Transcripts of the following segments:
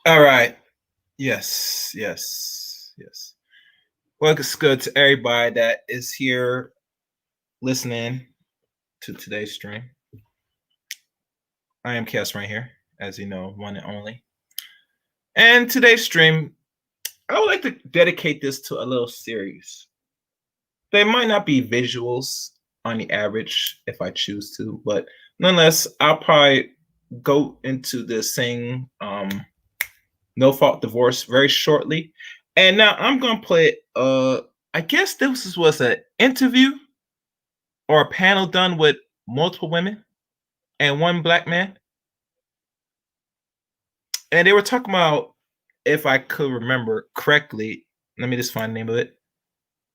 All right. Yes, yes, yes. Well, it's good to everybody that is here listening to today's stream. I am Chaos right here, as you know, one and only. And today's stream, I would like to dedicate this to a little series. They might not be visuals on the average if I choose to, but nonetheless, I'll probably go into this thing, No Fault Divorce, very shortly. And now I'm going to play, I guess this was an interview or a panel done with multiple women and one black man. And they were talking about, if I could remember correctly, let me just find the name of it.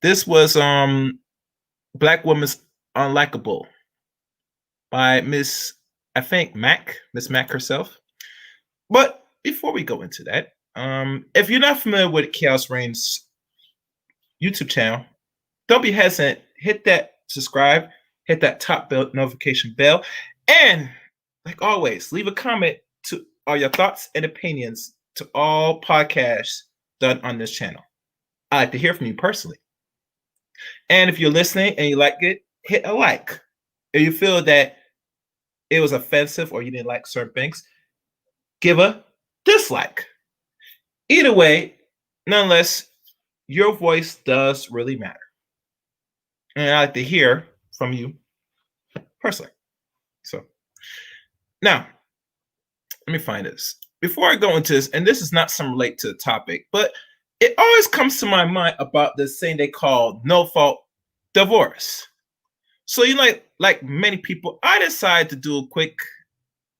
This was Black Woman's Unlikable by Miss, I think, Miss Mac herself. But before we go into that, if you're not familiar with Chaos Reign's YouTube channel, don't be hesitant. Hit that subscribe, hit that top bell notification bell, and like always, leave a comment to all your thoughts and opinions to all podcasts done on this channel. I like to hear from you personally. And if you're listening and you like it, hit a like. If you feel that it was offensive or you didn't like certain things, give a dislike. Either way, nonetheless, your voice does really matter. And I like to hear from you personally. So now, let me find this. Before I go into this, and this is not some relate to the topic, but it always comes to my mind about this thing they call no-fault divorce. So you like many people, I decided to do a quick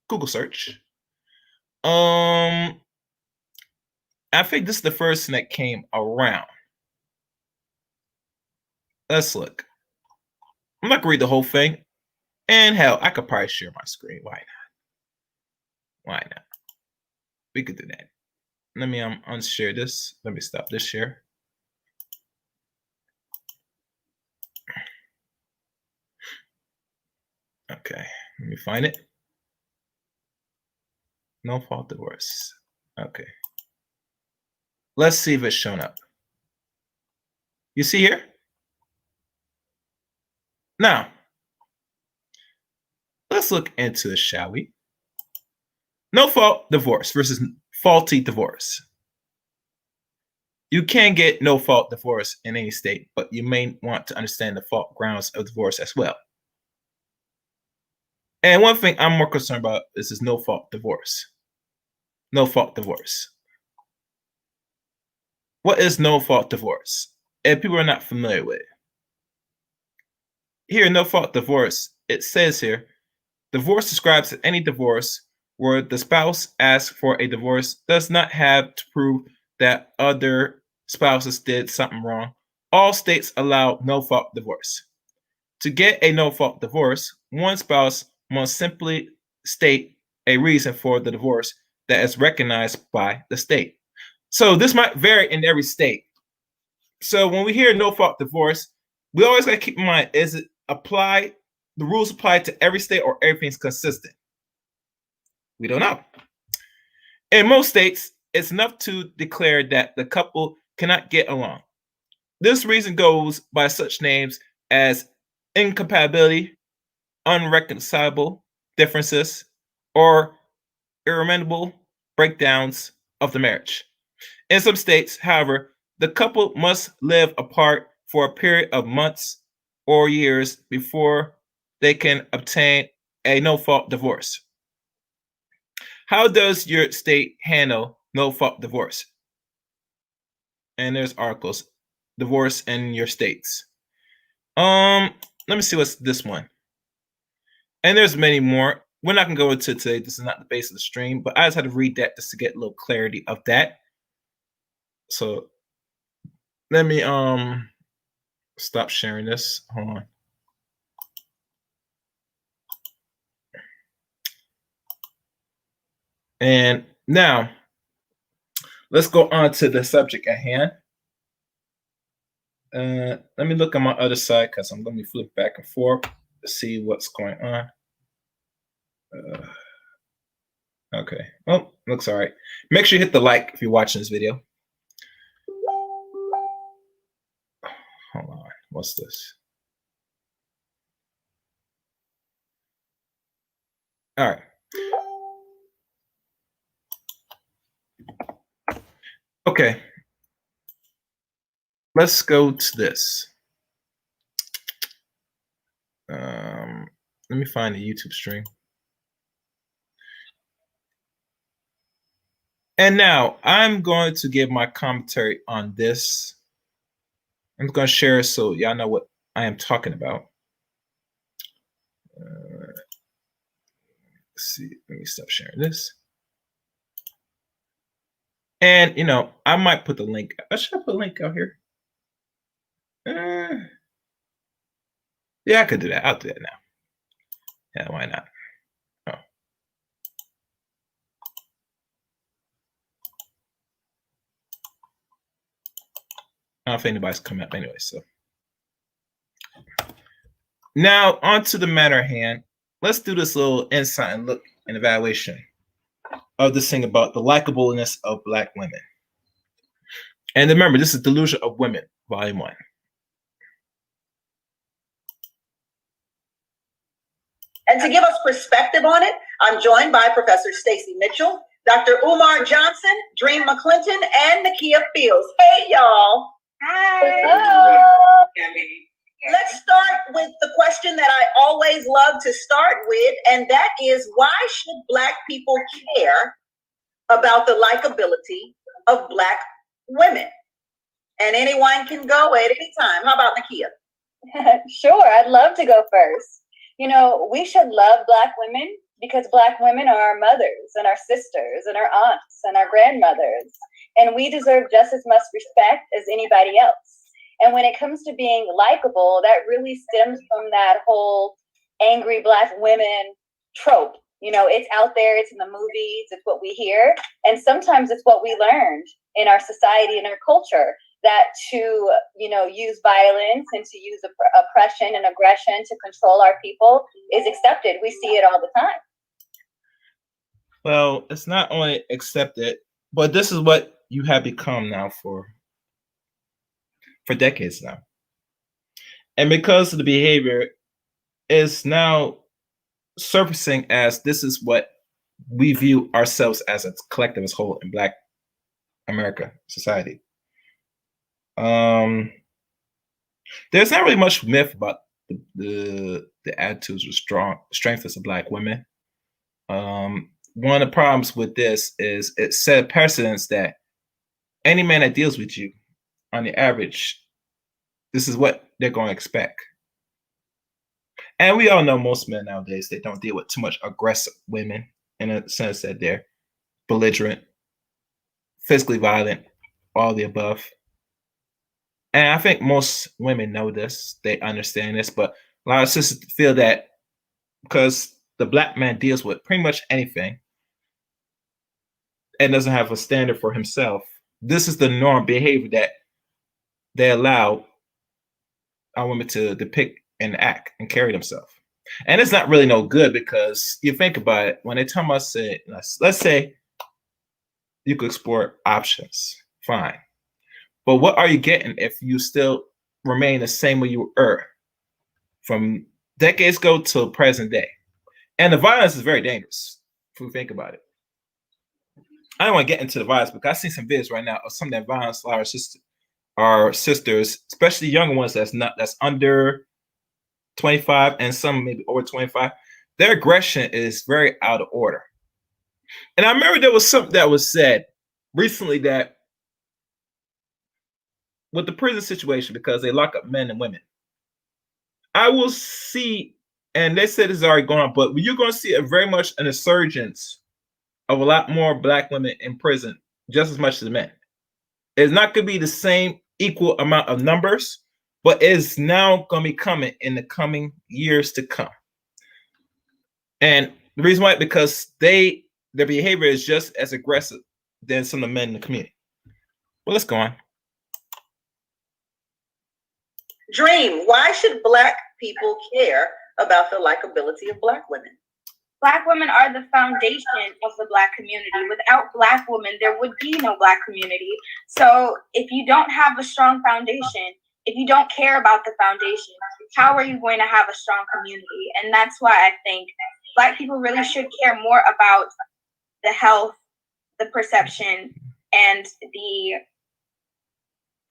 Google search. I think this is the first thing that came around. Let's look. I'm not gonna read the whole thing. And hell, I could probably share my screen. Why not? Why not? We could do that. Let me unshare this. Let me stop this share. Okay, let me find it. No fault divorce. Okay. Let's see if it's shown up. You see here? Now, let's look into this, shall we? No fault divorce versus faulty divorce. You can get no fault divorce in any state, but you may want to understand the fault grounds of divorce as well. And one thing I'm more concerned about is this no fault divorce. No fault divorce. What is no fault divorce? If people are not familiar with it. Here, no fault divorce, it says here, divorce describes any divorce where the spouse asks for a divorce does not have to prove that other spouses did something wrong. All states allow no fault divorce. To get a no fault divorce, one spouse must simply state a reason for the divorce that is recognized by the state. So this might vary in every state. So when we hear no fault divorce, we always got to keep in mind, is it apply, the rules apply to every state or everything's consistent? We don't know. In most states, it's enough to declare that the couple cannot get along. This reason goes by such names as incompatibility, unreconcilable differences, or irremediable breakdowns of the marriage. In some states, however, the couple must live apart for a period of months or years before they can obtain a no-fault divorce. How does your state handle no-fault divorce? And there's articles, divorce in your states. Let me see what's this one. And there's many more. We're not gonna go into today. This is not the base of the stream, but I just had to read that just to get a little clarity of that. So let me stop sharing this. Hold on. And now let's go on to the subject at hand. Let me look on my other side because I'm going to be flipping back and forth to see what's going on. Okay. Well, looks all right. Make sure you hit the like if you're watching this video. Hold on. What's this? All right. Okay. Let's go to this. Let me find the YouTube stream. And now I'm going to give my commentary on this. I'm going to share so y'all know what I am talking about. Let's see. Let me stop sharing this. And, you know, I might put the link. Should I put a link out here? Uh, yeah, I could do that. I'll do that now. Yeah, why not? Oh, I don't think anybody's coming up anyway. So now on to the matter at hand. Let's do this little insight and look and evaluation of this thing about the likableness of Black women. And remember, this is Delusion of Women, Volume 1. And to give us perspective on it, I'm joined by Professor Stacy Mitchell, Dr. Umar Johnson, Dream McClinton, and Nakia Fields. Hey, y'all. Hi. Hello. Let's start with the question that I always love to start with, and that is, why should Black people care about the likability of Black women? And anyone can go at any time. How about Nakia? Sure, I'd love to go first. You know, we should love Black women because Black women are our mothers and our sisters and our aunts and our grandmothers. And we deserve just as much respect as anybody else. And when it comes to being likable, that really stems from that whole angry Black women trope. You know, it's out there, it's in the movies, it's what we hear. And sometimes it's what we learned in our society and our culture, that to, you know, use violence and to use oppression and aggression to control our people is accepted. We see it all the time. Well, it's not only accepted, but this is what you have become now for decades now. And because of the behavior is now surfacing as this is what we view ourselves as a collective as whole in Black America society. There's not really much myth about the attitudes or strengths of Black women. One of the problems with this is it set a precedence that any man that deals with you, on the average, this is what they're going to expect. And we all know most men nowadays, they don't deal with too much aggressive women in a sense that they're belligerent, physically violent, all the above. And I think most women know this, they understand this, but a lot of sisters feel that because the Black man deals with pretty much anything and doesn't have a standard for himself, this is the norm behavior that they allow our women to depict and act and carry themselves. And it's not really no good because you think about it, when they tell us, let's say you could explore options, fine. But what are you getting if you still remain the same way you were from decades ago to present day? And the violence is very dangerous if we think about it. I don't want to get into the violence because I see some videos right now of some of that violence our sisters, especially younger ones that's under 25 and some maybe over 25. Their aggression is very out of order. And I remember there was something that was said recently that with the prison situation, because they lock up men and women, I will see, and they said this is already going on, but you're going to see very much an insurgence of a lot more Black women in prison, just as much as men. It's not going to be the same equal amount of numbers, but it's now going to be coming in the coming years to come. And the reason why, because their behavior is just as aggressive than some of the men in the community. Well, let's go on. Dream, why should Black people care about the likability of Black women? Black women are the foundation of the Black community. Without Black women, there would be no Black community. So if you don't have a strong foundation, if you don't care about the foundation, how are you going to have a strong community? And that's why I think Black people really should care more about the health, the perception, and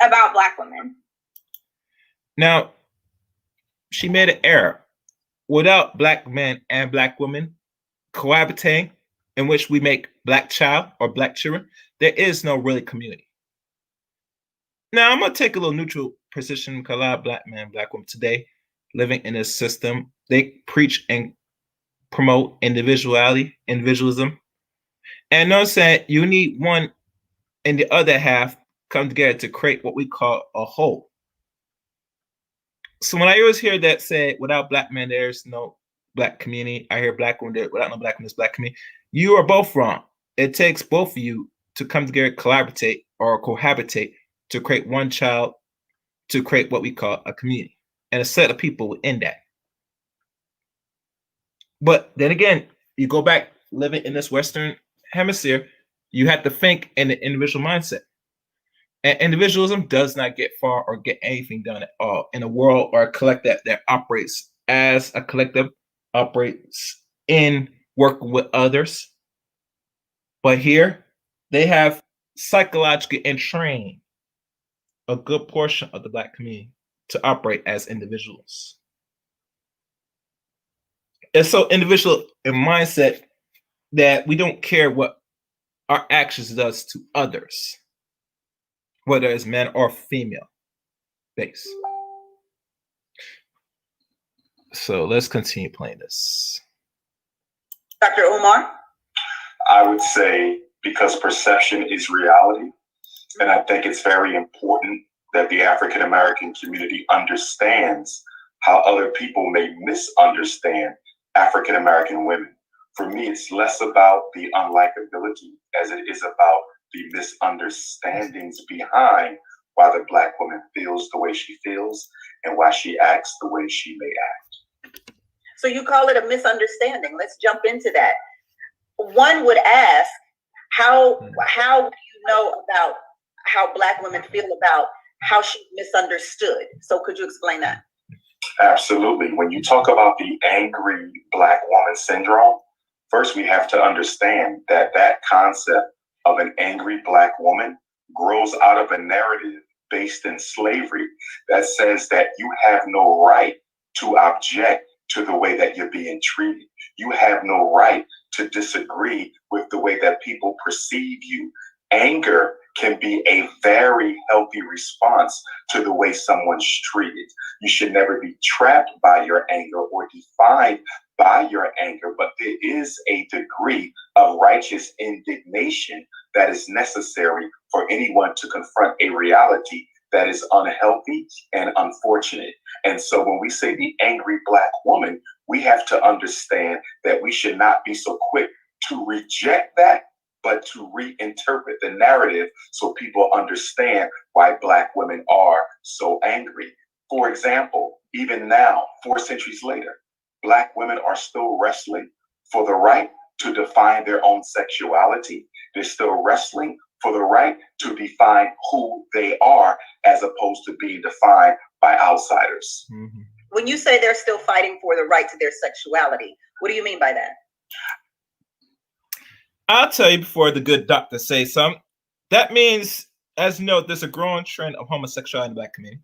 about Black women. Now, she made an error. Without Black men and Black women cohabitating, in which we make Black child or Black children, there is no really community. Now, I'm going to take a little neutral position because a lot of Black men and Black women today living in this system, they preach and promote individualism. And notice that you need one and the other half come together to create what we call a whole. So when I always hear that say, without black men, there's no black community. I hear black women, without no black men, there's black community. You are both wrong. It takes both of you to come together, collaborate or cohabitate to create one child, to create what we call a community and a set of people within that. But then again, you go back living in this Western hemisphere, you have to think in the individual mindset. And individualism does not get far or get anything done at all in a world or a collective that operates as a collective, operates in working with others. But here, they have psychologically entrained a good portion of the black community to operate as individuals. And so individual in mindset that we don't care what our actions does to others, whether it's men or female base. So let's continue playing this. Dr. Umar? I would say because perception is reality, and I think it's very important that the African American community understands how other people may misunderstand African American women. For me, it's less about the unlikability as it is about the misunderstandings behind why the black woman feels the way she feels and why she acts the way she may act. So you call it a misunderstanding. Let's jump into that. One would ask, how do you know about how black women feel about how she's misunderstood? So could you explain that? Absolutely. When you talk about the angry black woman syndrome, first we have to understand that that concept of an angry black woman grows out of a narrative based in slavery that says that you have no right to object to the way that you're being treated. You have no right to disagree with the way that people perceive you. Anger can be a very healthy response to the way someone's treated. You should never be trapped by your anger or defined by your anger, but there is a degree of righteous indignation that is necessary for anyone to confront a reality that is unhealthy and unfortunate. And so when we say the angry black woman, we have to understand that we should not be so quick to reject that, but to reinterpret the narrative so people understand why black women are so angry. For example, even now, 4 centuries later, black women are still wrestling for the right to define their own sexuality. They're still wrestling for the right to define who they are as opposed to being defined by outsiders. Mm-hmm. When you say they're still fighting for the right to their sexuality, what do you mean by that? I'll tell you before the good doctor says something. That means, as you know, there's a growing trend of homosexuality in the black community.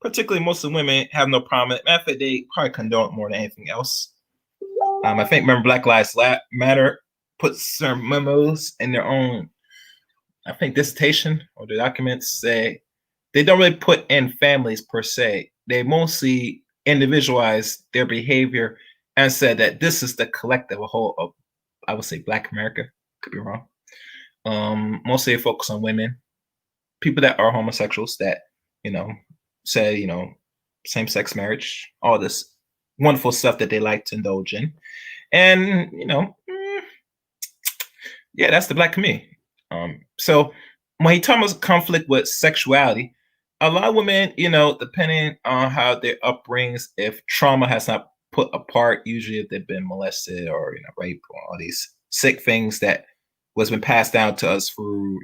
Particularly Muslim women have no problem. Matter of fact, they probably condone it more than anything else. I think, remember, Black Lives Matter put some memos in their own, I think, dissertation or the documents say they don't really put in families per se. They mostly individualize their behavior and said that this is the collective whole of, I would say, Black America. Could be wrong. Mostly they focus on women, people that are homosexuals that, say, same-sex marriage, all this wonderful stuff that they like to indulge in. And, yeah, that's the black community. So when he talks about conflict with sexuality, a lot of women, depending on how their upbringings, if trauma has not put apart, usually if they've been molested or, rape or all these sick things that was been passed down to us through,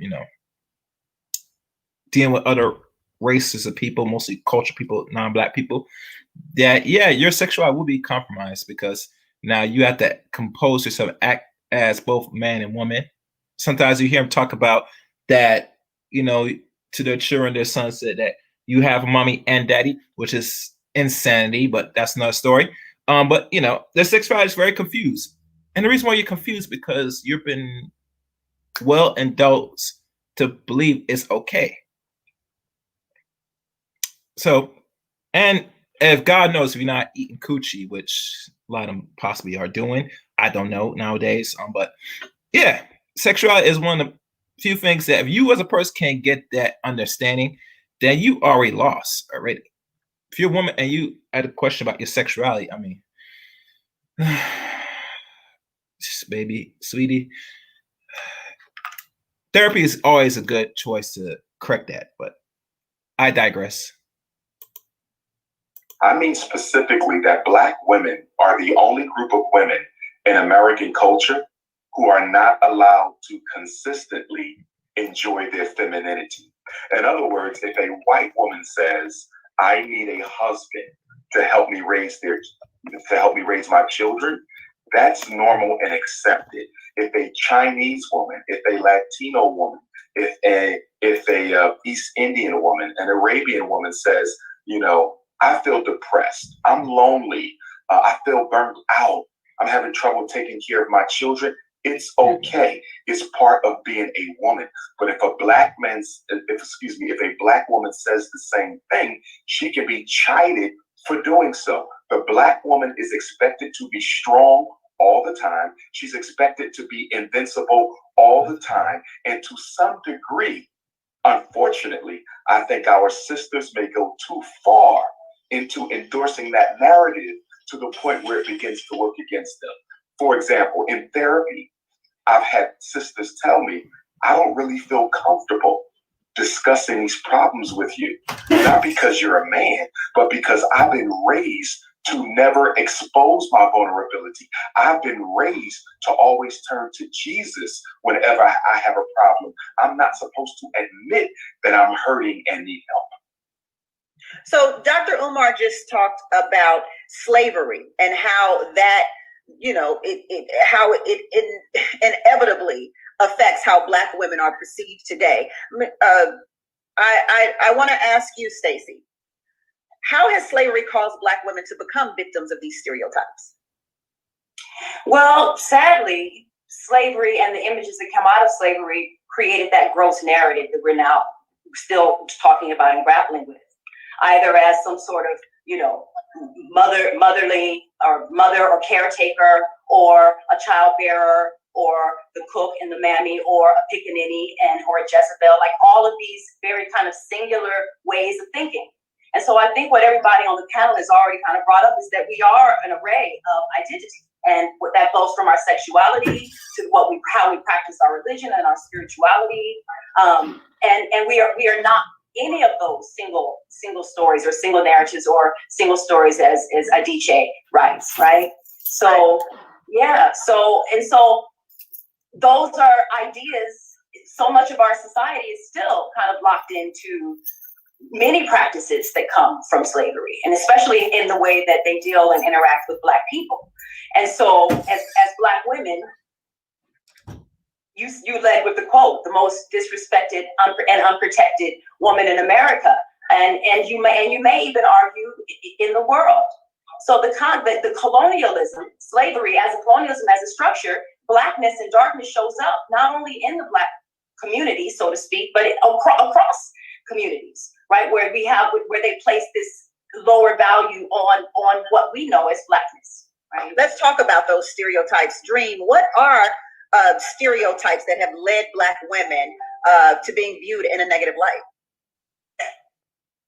dealing with other races of people, mostly cultural people, non-black people, that, yeah, your sexuality will be compromised because now you have to compose yourself, act as both man and woman. Sometimes you hear them talk about that, to their children, their sons, said that you have a mommy and daddy, which is insanity, but that's another story. But, their sexuality is very confused. And the reason why you're confused because you've been well indulged to believe it's okay. So, and if God knows if you're not eating coochie, which a lot of them possibly are doing, I don't know nowadays. But yeah, sexuality is one of the few things that if you as a person can't get that understanding, then you already lost already. if you're a woman and you had a question about your sexuality, I mean, baby, sweetie, therapy is always a good choice to correct that, but I digress. I mean specifically that Black women are the only group of women in American culture who are not allowed to consistently enjoy their femininity. In other words, if a white woman says, I need a husband to help me raise my children, that's normal and accepted. If a Chinese woman, if a Latino woman, if a East Indian woman, an Arabian woman says, I feel depressed, I'm lonely, I feel burned out, I'm having trouble taking care of my children, it's okay. It's part of being a woman. But if a Black woman says the same thing, she can be chided for doing so. The Black woman is expected to be strong all the time. She's expected to be invincible all the time. And to some degree, unfortunately, I think our sisters may go too far into endorsing that narrative to the point where it begins to work against them. For example, in therapy, I've had sisters tell me, I don't really feel comfortable discussing these problems with you. Not because you're a man, but because I've been raised to never expose my vulnerability. I've been raised to always turn to Jesus whenever I have a problem. I'm not supposed to admit that I'm hurting and need help. So Dr. Umar just talked about slavery and how that, how it inevitably affects how Black women are perceived today. I want to ask you, Stacey, how has slavery caused Black women to become victims of these stereotypes? Well, sadly, slavery and the images that come out of slavery created that gross narrative that we're now still talking about and grappling with, either as some sort of, motherly or mother or caretaker, or a childbearer, or the cook and the mammy, or a pickaninny or a Jezebel, like all of these very kind of singular ways of thinking. And so I think what everybody on the panel has already kind of brought up is that we are an array of identity, and what that flows from our sexuality to how we practice our religion and our spirituality, and we are not any of those single stories or single narratives or single stories as Adichie writes, right? So yeah, so those are ideas. So much of our society is still kind of locked into many practices that come from slavery, and especially in the way that they deal and interact with Black people. And so as Black women, you led with the quote, the most disrespected and unprotected woman in America, and you may even argue in the world. So the colonialism, slavery as a colonialism as a structure, Blackness and darkness shows up not only in the Black community, so to speak, but across communities, right? Where they place this lower value on what we know as Blackness, right? Let's talk about those stereotypes. Dream, what are stereotypes that have led Black women to being viewed in a negative light?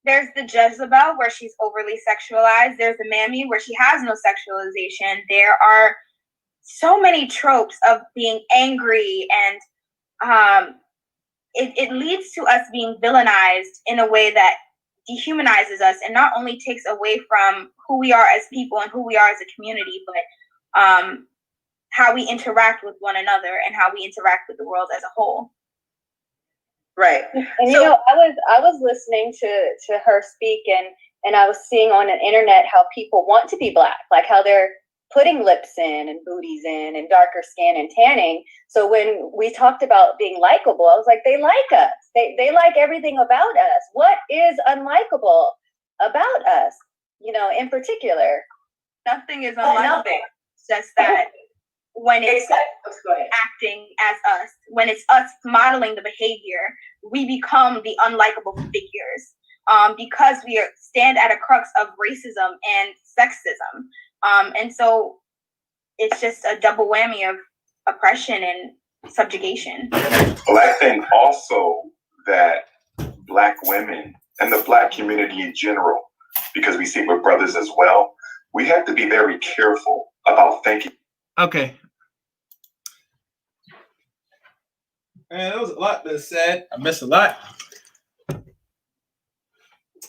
There's the Jezebel, where she's overly sexualized. There's the mammy, where she has no sexualization. There are so many tropes of being angry, and it leads to us being villainized in a way that dehumanizes us and not only takes away from who we are as people and who we are as a community, but how we interact with one another and how we interact with the world as a whole. Right. And I was listening to her speak, and I was seeing on the internet how people want to be Black, like how they're putting lips in and booties in and darker skin and tanning. So when we talked about being likable, I was like, they like us. They like everything about us. What is unlikable about us? In particular. Nothing is unlikable. Nothing. It's just that when it's acting as us, when it's us modeling the behavior, we become the unlikable figures, because we stand at a crux of racism and sexism. And so it's just a double whammy of oppression and subjugation. Well, I think also that Black women and the Black community in general because we see it with brothers as well. We have to be very careful about thinking. Okay. Man, there was a lot been said. I missed a lot.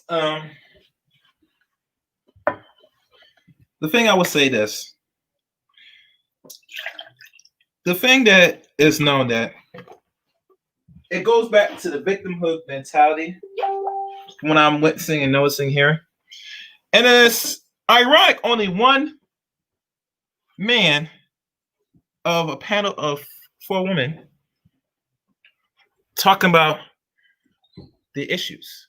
The thing I would say this. The thing that is known that it goes back to the victimhood mentality when I'm witnessing and noticing here. And it's ironic, only one man of a panel of 4 women talking about the issues.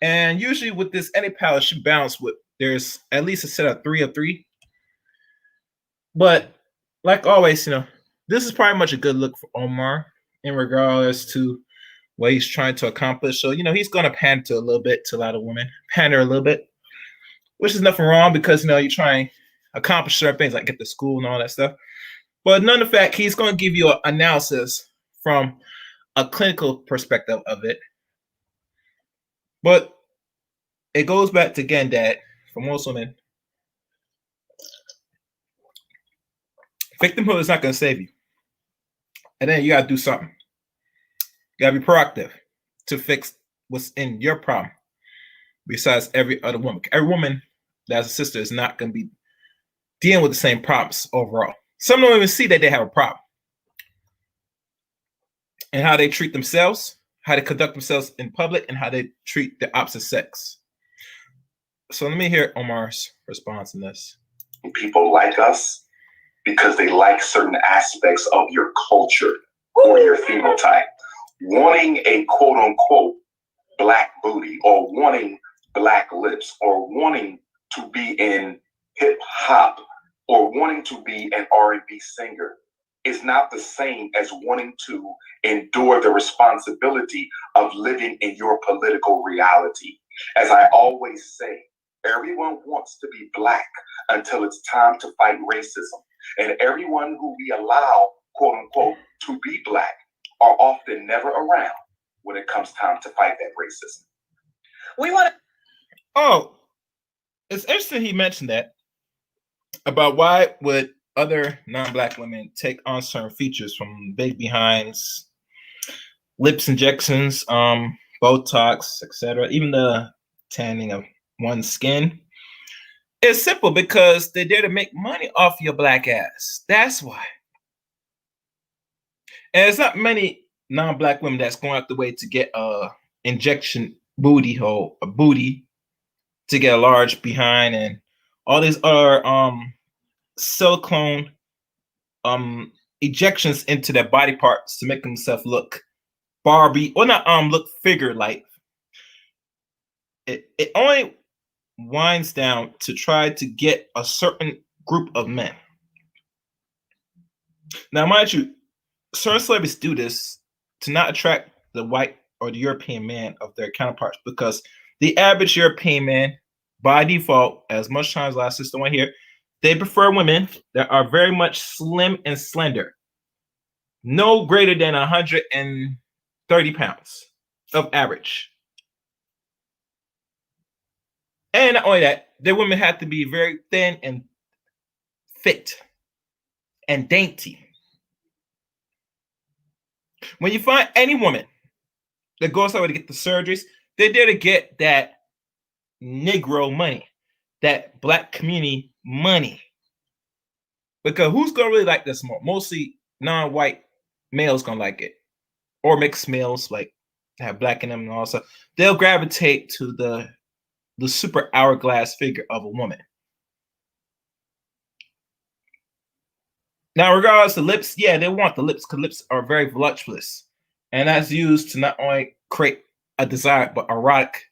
And usually with this, any panel should balance with there's at least a set of 3 of 3. But like always, this is probably much a good look for Omar in regards to what he's trying to accomplish. So, he's going to pander a little bit to a lot of women, pander a little bit, which is nothing wrong because, you're trying to accomplish certain things like get to school and all that stuff. But none of the fact, he's going to give you an analysis from a clinical perspective of it. But it goes back to, again, that for most women, victimhood is not going to save you. And then you got to do something. You got to be proactive to fix what's in your problem. Besides every other woman. Every woman that's a sister is not going to be dealing with the same problems overall. Some don't even see that they have a problem. And how they treat themselves, how they conduct themselves in public, and how they treat the opposite sex. So let me hear Omar's response in this. People like us because they like certain aspects of your culture or your phenotype. Wanting a quote unquote black booty, or wanting black lips, or wanting to be in hip hop, or wanting to be an R&B singer is not the same as wanting to endure the responsibility of living in your political reality. As I always say, everyone wants to be black until it's time to fight racism. And everyone who we allow, quote unquote, to be black are often never around when it comes time to fight that racism. We want to. Oh, it's interesting he mentioned that about why would other non-black women take on certain features from big behinds, lips injections, Botox, etc., even the tanning of one's skin. It's simple because they're there to make money off your black ass. That's why. And it's not many non-black women that's going out the way to get a injection booty hole, a booty to get a large behind, and all these other silicone ejections into their body parts to make themselves look Barbie, or not look figure like. It only winds down to try to get a certain group of men. Now, mind you, certain celebrities do this to not attract the white or the European man of their counterparts, because the average European man, by default, as much times as I sister one here, they prefer women that are very much slim and slender, no greater than 130 pounds of average. And not only that, their women have to be very thin and fit and dainty. When you find any woman that goes out to get the surgeries, they're there to get that Negro money, that black community money. Because who's gonna really like this more? Mostly non-white males gonna like it, or mixed males like have black in them and all stuff. They'll gravitate to the super hourglass figure of a woman. Now, regardless of lips, yeah, they want the lips because lips are very voluptuous, and that's used to not only create a desire but erotic.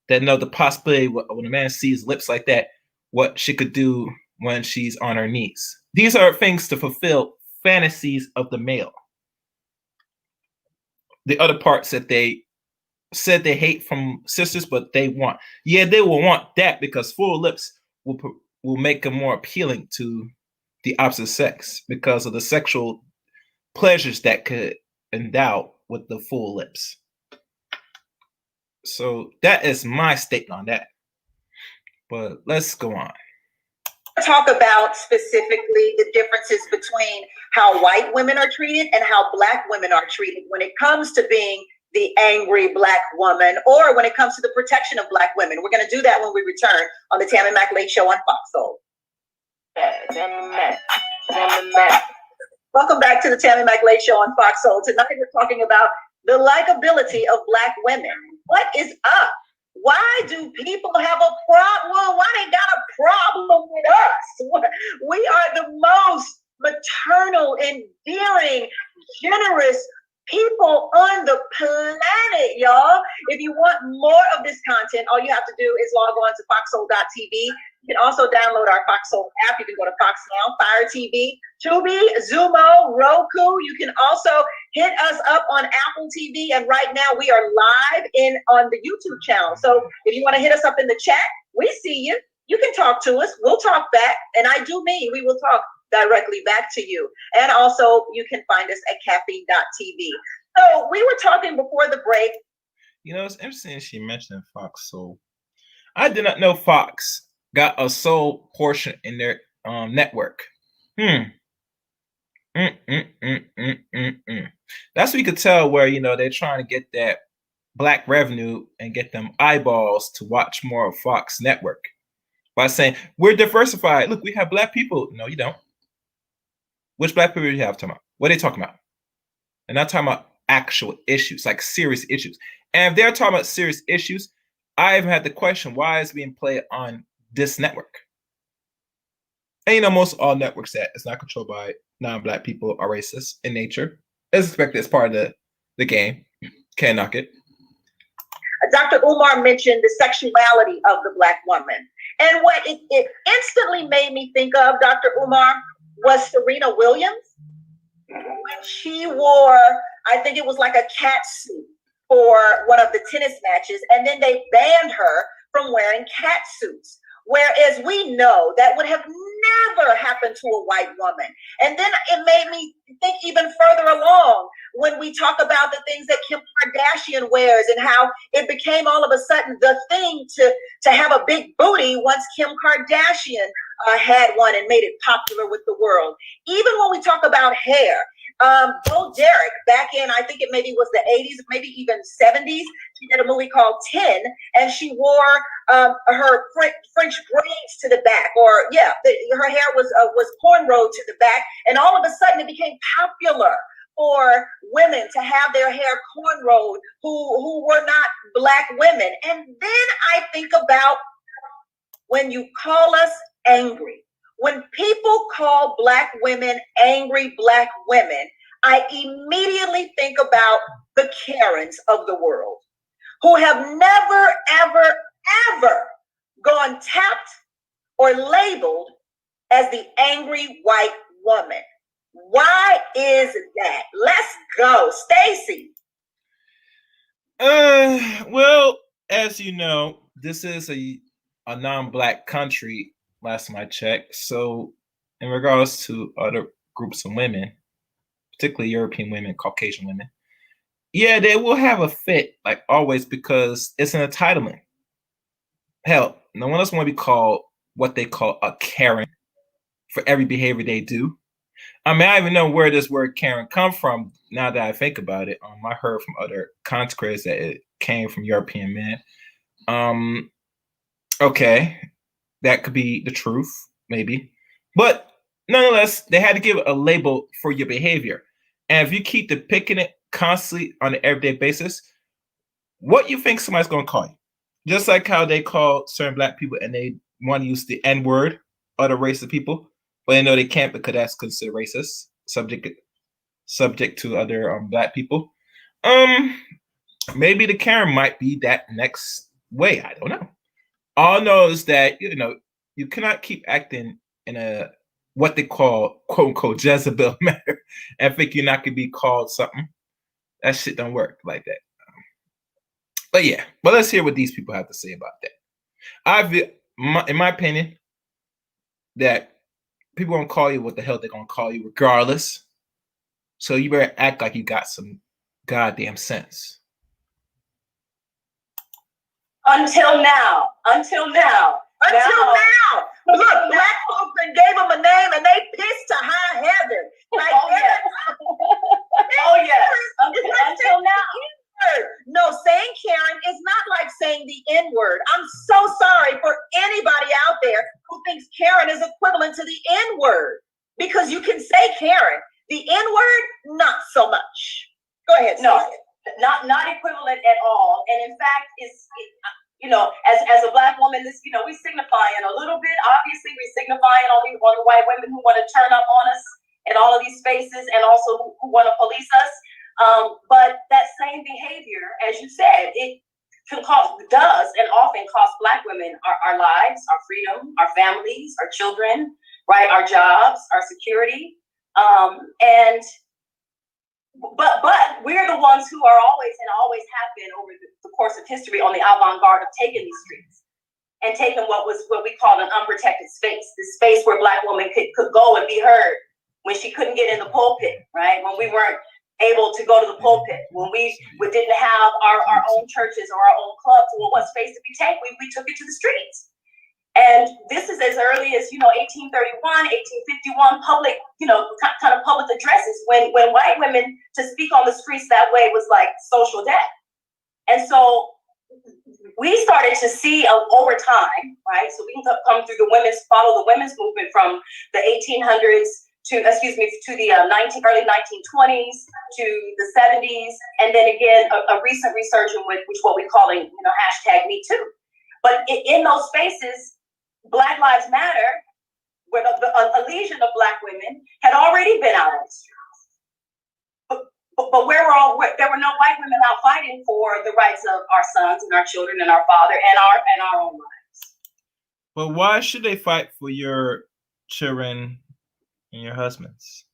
That know the possibility when a man sees lips like that, what she could do when she's on her knees. These are things to fulfill fantasies of the male. The other parts that they said they hate from sisters, but they want. Yeah, they will want that because full lips will make them more appealing to the opposite sex because of the sexual pleasures that could endow with the full lips. So that is my statement on that. But let's go on. Talk about specifically the differences between how white women are treated and how black women are treated when it comes to being the angry black woman, or when it comes to the protection of black women. We're going to do that when we return on the Tammy Mac Late Show on Fox Soul. Welcome back to the Tammy Mac Late Show on Fox Soul. Tonight we're talking about the likability of black women. What is up? Why do people have a problem? Why they got a problem with us? We are the most maternal, endearing, generous people on the planet, y'all. If you want more of this content, all you have to do is log on to foxsoul.tv. You can also download our Fox Soul app. You can go to Fox Now, Fire TV, Tubi, Zumo, Roku. You can also hit us up on Apple TV. And right now we are live on the YouTube channel. So if you want to hit us up in the chat, we see you. You can talk to us. We'll talk back. And I do mean we will talk directly back to you. And also you can find us at caffeine.tv. So we were talking before the break. You know, it's interesting she mentioned Fox Soul. I did not know Fox got a soul portion in their network. That's what you could tell where, you know, they're trying to get that black revenue and get them eyeballs to watch more of Fox network by saying we're diversified. Look, we have black people. No, you don't. Which black people do you have talking about? What are they talking about? They're not talking about actual issues, like serious issues. And if they're talking about serious issues, I even had the question, why is it being played on this network? And you know, most all networks that is not controlled by non-black people are racist in nature. It's expected as part of the game. Can't knock it. Dr. Umar mentioned the sexuality of the black woman. And what it instantly made me think of, Dr. Umar, was Serena Williams. When she wore, I think it was like a cat suit for one of the tennis matches, and then they banned her from wearing cat suits. Whereas we know that would have never happened to a white woman. And then it made me think even further along when we talk about the things that Kim Kardashian wears and how it became all of a sudden the thing to have a big booty once Kim Kardashian had one and made it popular with the world. Even when we talk about hair, Bo Derek, back in, I think it maybe was the 80s, maybe even 70s, she did a movie called 10, and she wore her French braids to the back, or her hair was cornrowed to the back, and all of a sudden it became popular for women to have their hair cornrowed who were not black women. And then I think about when you call us angry. When people call black women angry black women, I immediately think about the Karens of the world who have never, ever, ever gone tapped or labeled as the angry white woman. Why is that? Let's go, Stacy. Well, as you know, this is a non-black country, last time I checked. So in regards to other groups of women, particularly European women, Caucasian women, yeah, they will have a fit, like always, because it's an entitlement. Hell, no one else want to be called what they call a Karen for every behavior they do. I mean, I don't even know where this word Karen come from now that I think about it. I heard from other content creators that it came from European men. Okay, that could be the truth, maybe. But nonetheless, they had to give a label for your behavior. And if you keep depicting it constantly on an everyday basis, what you think somebody's going to call you? Just like how they call certain black people and they want to use the N-word, other races of people, but they know they can't because that's considered racist, subject to other black people. Maybe the Karen might be that next way. I don't know. All I know is that, you know, you cannot keep acting in a what they call quote unquote Jezebel manner and think you're not gonna be called something. That shit don't work like that. But yeah, but let's hear what these people have to say about that. In my opinion, that people gonna call you what the hell they're gonna call you regardless. So you better act like you got some goddamn sense. Until now, Until now. Look, black folks and gave them a name and they pissed to high heaven. Like, Oh, yes. Oh, yes. Until now. No, saying Karen is not like saying the N-word. I'm so sorry for anybody out there who thinks Karen is equivalent to the N-word. Because you can say Karen. The N-word, not so much. Go ahead. No, not equivalent at all. And in fact, as a black woman, this, we signifying a little bit. Obviously, we're signifying on the white women who want to turn up on us in all of these spaces, and also who want to police us. But that same behavior, as you said, it does and often cost black women our lives, our freedom, our families, our children, right, our jobs, our security, but we're the ones who are always have been over the course of history on the avant-garde of taking these streets and taking what we call an unprotected space, the space where black women could go and be heard when she couldn't get in the pulpit, right? When we weren't able to go to the pulpit, when we didn't have our own churches or our own clubs. Well, what space did we take? We took it to the streets. And this is as early as 1831, 1851, public, kind of public addresses when white women to speak on the streets that way was like social death. And so we started to see over time, right? So we can come through follow the women's movement from the 1800s to the early 1920s to the 70s, and then again a recent resurgence with what we're calling #MeToo. But in those spaces, Black Lives Matter, where a legion of black women had already been out on the streets. But there were no white women out fighting for the rights of our sons and our children and our father and our own lives. But why should they fight for your children and your husbands?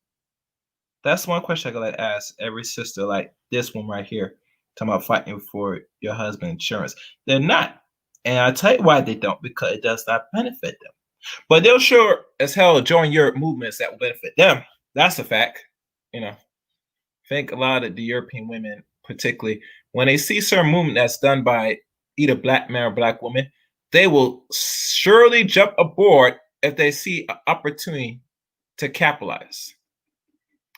That's one question I gotta ask every sister, like this one right here, talking about fighting for your husband's insurance. They're not. And I'll tell you why they don't, because it does not benefit them. But they'll sure as hell join your movements that will benefit them. That's a fact. I think a lot of the European women, particularly, when they see certain movement that's done by either black man or black woman, they will surely jump aboard if they see an opportunity to capitalize.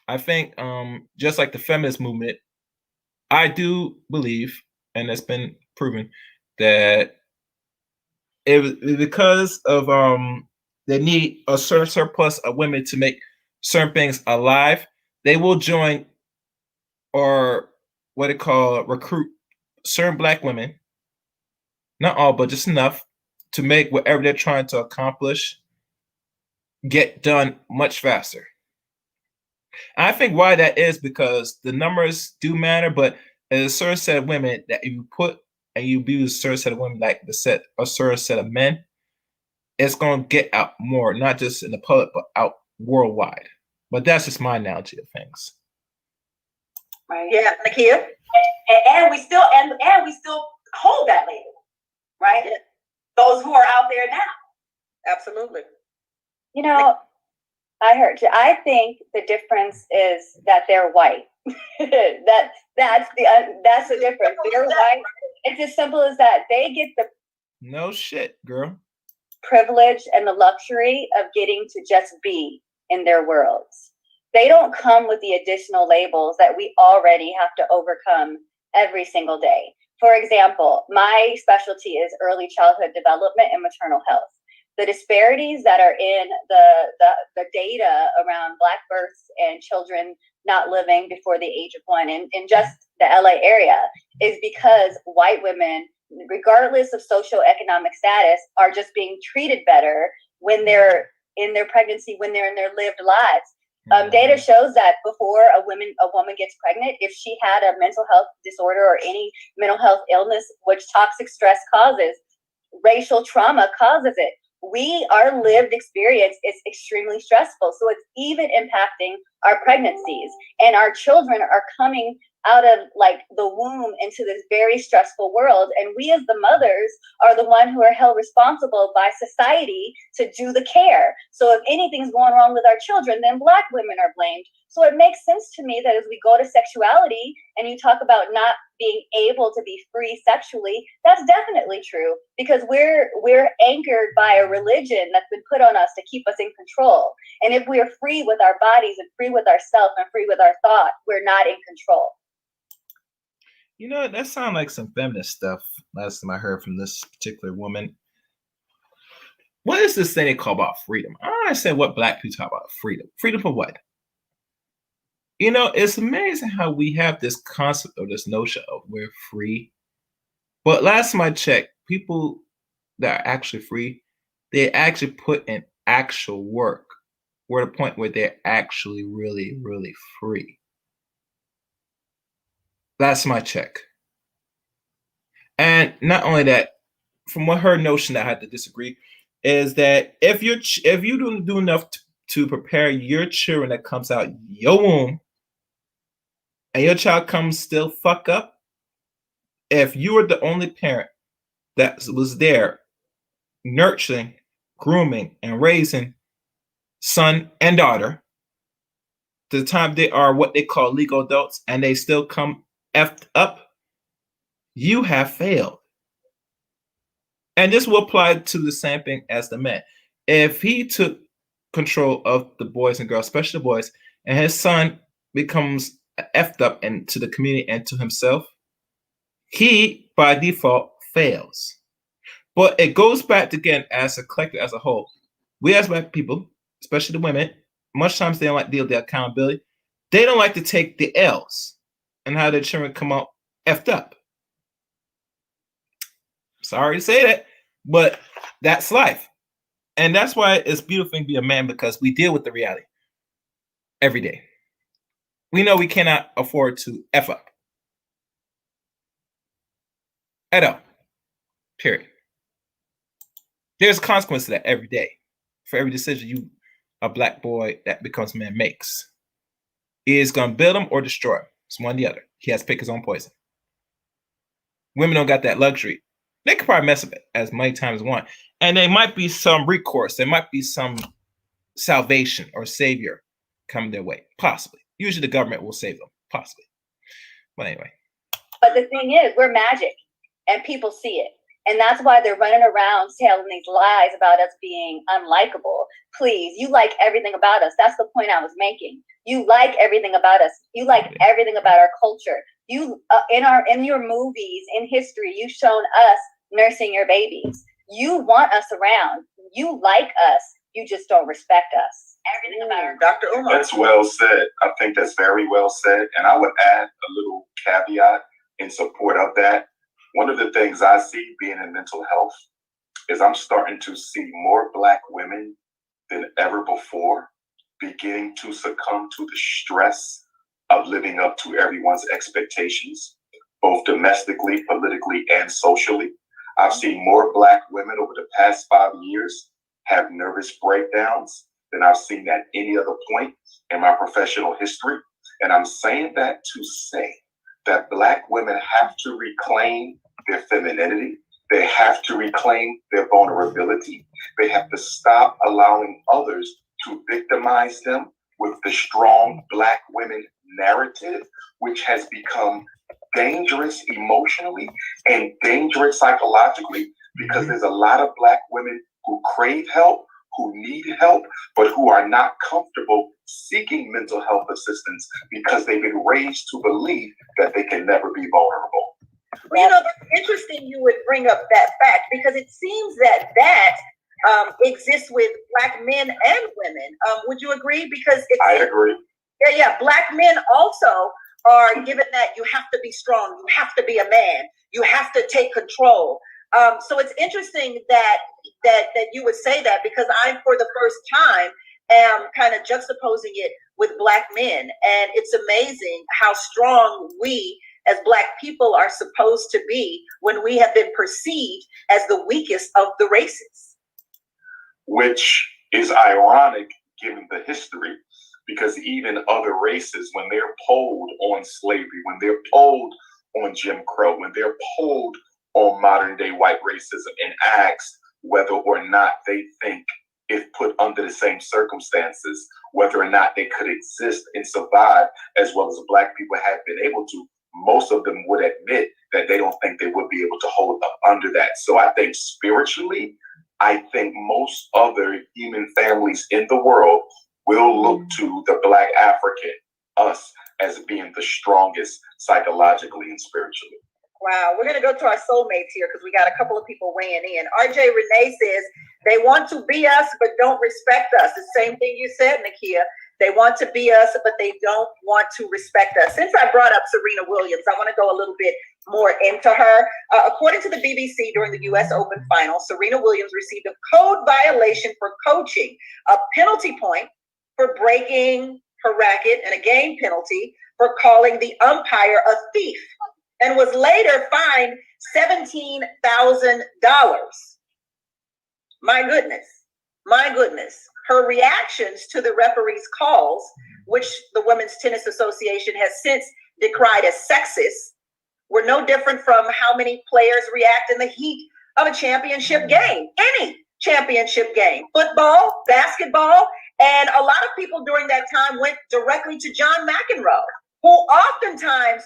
I think just like the feminist movement, I do believe, and it's been proven, that because of they need a certain surplus of women to make certain things alive, they will join or what they call recruit certain black women, not all, but just enough to make whatever they're trying to accomplish get done much faster. And I think why that is because the numbers do matter, but there's a certain set of women that if you put and you abuse a certain set of women like a certain set of men, it's going to get out more, not just in the public, but out worldwide. But that's just my analogy of things. Right. Yeah, Nakia. And we still hold that label, right? Yeah. Those who are out there now. Absolutely. I heard you. I think the difference is that they're white. that's the difference. They're white. It's as simple as that. They get the no shit, girl. Privilege and the luxury of getting to just be in their worlds. They don't come with the additional labels that we already have to overcome every single day. For example, my specialty is early childhood development and maternal health. The disparities that are in the data around Black births and children not living before the age of 1 in just the LA area is because white women, regardless of socioeconomic status, are just being treated better when they're in their pregnancy, when they're in their lived lives. Data shows that before a woman gets pregnant, if she had a mental health disorder or any mental health illness, which toxic stress causes, racial trauma causes it, our lived experience is extremely stressful. So it's even impacting our pregnancies, and our children are coming out of like the womb into this very stressful world, and we as the mothers are the one who are held responsible by society to do the care. So if anything's going wrong with our children, then Black women are blamed. So it makes sense to me that as we go to sexuality and you talk about not being able to be free sexually, that's definitely true, because we're anchored by a religion that's been put on us to keep us in control. And if we are free with our bodies and free with ourselves and free with our thought, we're not in control. You know, that sounds like some feminist stuff. Last time I heard from this particular woman. What is this thing they call about freedom? I don't understand what Black people talk about freedom. Freedom for what? You know, it's amazing how we have this concept or this notion of we're free. But last time I checked, people that are actually free, they actually put in actual work. We're at a point where they're actually really, really free. That's my check. And not only that, from what her notion that I had to disagree, is that if you don't do enough to prepare your children that comes out your womb, and your child comes still fuck up, if you were the only parent that was there nurturing, grooming, and raising son and daughter to the time they are what they call legal adults and they still come effed up, you have failed. And this will apply to the same thing as the man. If he took control of the boys and girls, especially the boys, and his son becomes effed up into the community and to himself, he by default fails. But it goes back again as a collective, as a whole. We as Black people, especially the women, much times they don't like to deal with the accountability. They don't like to take the L's and how their children come out effed up. Sorry to say that, but that's life. And that's why it's beautiful to be a man, because we deal with the reality every day. We know we cannot afford to F up. At all. Period. There's consequence to that every day. For every decision a Black boy that becomes a man makes. He is going to build him or destroy him. It's one or the other. He has to pick his own poison. Women don't got that luxury. They could probably mess up it as many times as one. And there might be some recourse. There might be some salvation or savior coming their way. Possibly. Usually the government will save them. Possibly. But anyway. But the thing is, we're magic. And people see it. And that's why they're running around telling these lies about us being unlikable. Please, you like everything about us. That's the point I was making. You like everything about us. You like everything about our culture. You in your movies, in history, you've shown us nursing your babies. You want us around. You like us. You just don't respect us. Everything about our Dr. Umar. That's well said. I think that's very well said. And I would add a little caveat in support of that. One of the things I see being in mental health is I'm starting to see more Black women than ever before beginning to succumb to the stress of living up to everyone's expectations, both domestically, politically, and socially. I've seen more Black women over the past 5 years have nervous breakdowns than I've seen at any other point in my professional history. And I'm saying that to say that Black women have to reclaim their femininity. They have to reclaim their vulnerability. They have to stop allowing others to victimize them with the strong Black women narrative, which has become dangerous emotionally and dangerous psychologically, because there's a lot of Black women who crave help, who need help, but who are not comfortable seeking mental health assistance because they've been raised to believe that they can never be vulnerable. Well, you know, it's interesting you would bring up that fact, because it seems that exists with Black men and women. Would you agree? Because I agree. Yeah. Black men also are given that you have to be strong, you have to be a man, you have to take control. So it's interesting that you would say that, because I, for the first time, am kind of juxtaposing it with Black men, and it's amazing how strong we as Black people are supposed to be when we have been perceived as the weakest of the races. Which is ironic given the history, because even other races, when they're polled on slavery, when they're polled on Jim Crow, when they're polled on modern day white racism and asked whether or not they think, if put under the same circumstances, whether or not they could exist and survive as well as Black people have been able to, most of them would admit that they don't think they would be able to hold up under that. So I think spiritually, I think most other human families in the world will look to the Black African, us, as being the strongest psychologically and spiritually. Wow, we're going to go to our soulmates here because we got a couple of people weighing in. RJ Renee says they want to be us but don't respect us. The same thing you said, Nakia. They want to be us but they don't want to respect us. Since I brought up Serena Williams, I want to go a little bit more into her. According to the BBC, during the US Open final, Serena Williams received a code violation for coaching, a penalty point for breaking her racket, and a game penalty for calling the umpire a thief, and was later fined $17,000. My goodness. Her reactions to the referee's calls, which the Women's Tennis Association has since decried as sexist, were no different from how many players react in the heat of a championship game, any championship game, football, basketball, and a lot of people during that time went directly to John McEnroe, who oftentimes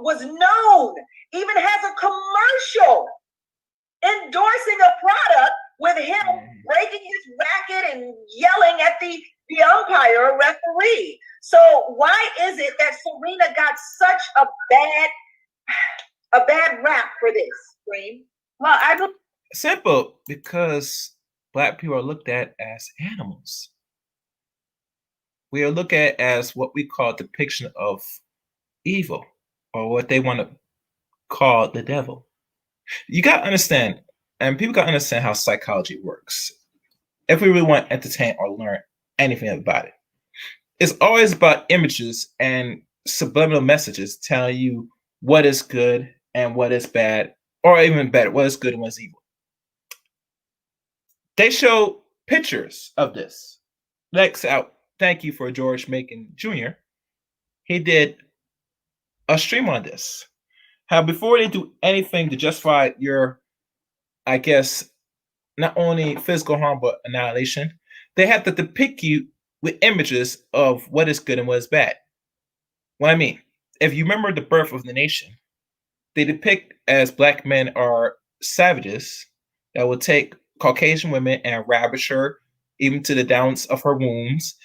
was known, even has a commercial endorsing a product with him breaking his racket and yelling at the umpire or referee. So why is it that Serena got such a bad rap for this, Green? Well, I don't. Simple, because Black people are looked at as animals. We are looked at as what we call depiction of evil, or what they want to call the devil. You got to understand, and people got to understand how psychology works. If we really want to entertain or learn anything about it, it's always about images and subliminal messages telling you what is good and what is bad, or even better, what is good and what is evil. They show pictures of this. Lex out. Thank you for George Macon Jr. He did a stream on this. How before they do anything to justify your, I guess, not only physical harm but annihilation, they have to depict you with images of what is good and what is bad. What I mean, if you remember The Birth of the Nation, they depict as Black men are savages that will take Caucasian women and ravish her even to the downs of her wombs,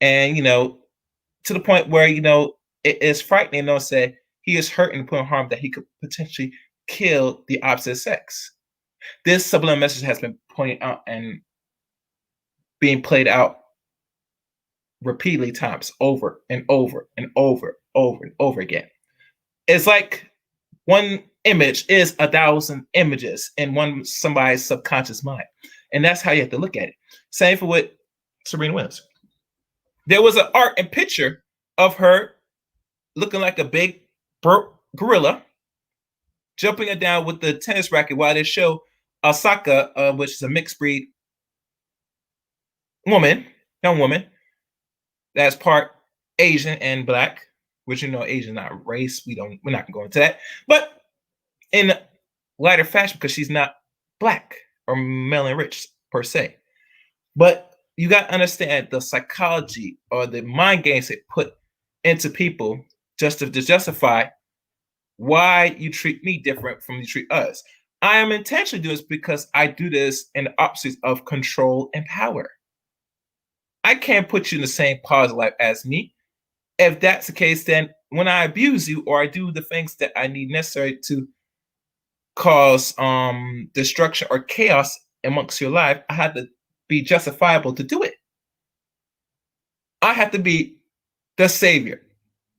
and to the point where it is frightening. Say he is hurt and put in harm that he could potentially kill the opposite sex. This subliminal message has been pointed out and being played out repeatedly times over and over and over and over again. It's like one image is 1,000 images in somebody's subconscious mind. And that's how you have to look at it. Same for with Serena Williams. There was an art and picture of her looking like a big gorilla, jumping it down with the tennis racket while they show Osaka, which is a mixed breed young woman, that's part Asian and Black, which Asian not race. We're not gonna go into that, but in lighter fashion because she's not Black or melanin rich per se. But you got to understand the psychology or the mind games they put into people just to justify why you treat me different from you treat us. I am intentionally doing this because I do this in the opposites of control and power. I can't put you in the same positive life as me. If that's the case, then when I abuse you or I do the things that I need necessary to cause destruction or chaos amongst your life, I have to be justifiable to do it. I have to be the savior,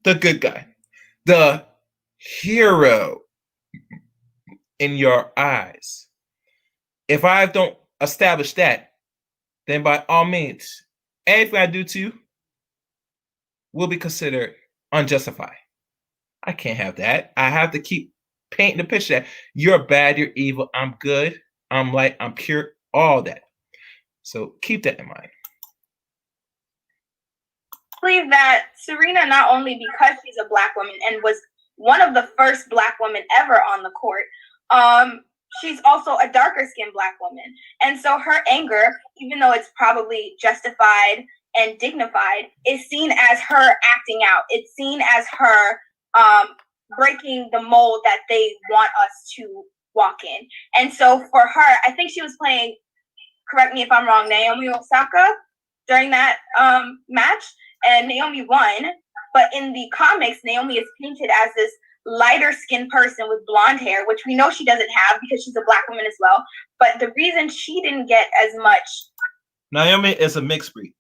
the good guy, the hero in your eyes. If I don't establish that, then by all means, anything I do to you will be considered unjustified. I can't have that. I have to keep painting the picture that you're bad, you're evil, I'm good, I'm light, I'm pure, all that. So keep that in mind. believe that Serena, not only because she's a Black woman and was one of the first Black women ever on the court, she's also a darker skinned Black woman. And so her anger, even though it's probably justified and dignified, is seen as her acting out. It's seen as her breaking the mold that they want us to walk in. And so for her, I think she was playing, correct me if I'm wrong, Naomi Osaka during that match, and Naomi won. But in the comics, Naomi is painted as this lighter skinned person with blonde hair, which we know she doesn't have because she's a Black woman as well. But the reason she didn't get as much, Naomi is a mixed breed.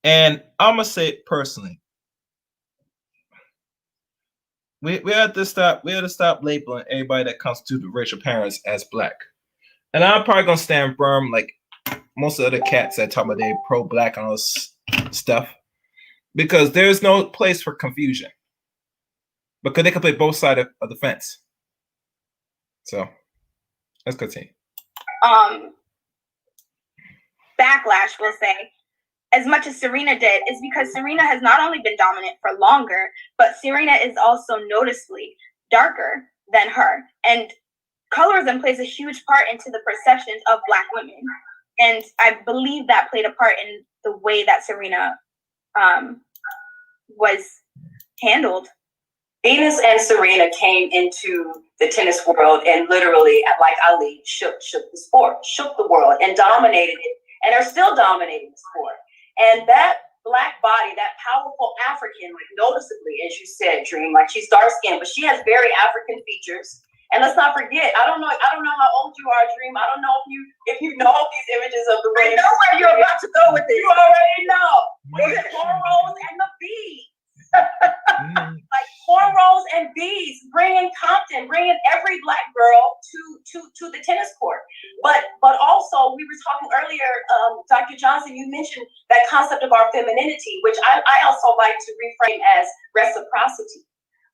And I'm gonna say it personally. We have to stop labeling everybody that comes to the racial parents as Black. And I'm probably gonna stand firm like most of the cats that talk about they pro-Black and all this stuff. Because there's no place for confusion. Because they can play both sides of the fence. So let's continue. backlash, we'll say, as much as Serena did, is because Serena has not only been dominant for longer, but Serena is also noticeably darker than her. And colorism plays a huge part into the perceptions of Black women. And I believe that played a part in the way that Serena was handled. Venus and Serena came into the tennis world and literally, like Ali, shook the sport, shook the world, and dominated it, and are still dominating the sport. And that Black body, that powerful African, like noticeably, as you said, Dream, like she's dark skinned, but she has very African features. And let's not forget, I don't know how old you are, Dream. I don't know if you know these images of the women. I know where you're about to go with this. You already know. There's cornrows and the beads. Like cornrows and beads, bringing Compton, bringing every Black girl to the tennis court. But also, we were talking earlier, Dr. Johnson, you mentioned that concept of our femininity, which I also like to reframe as reciprocity,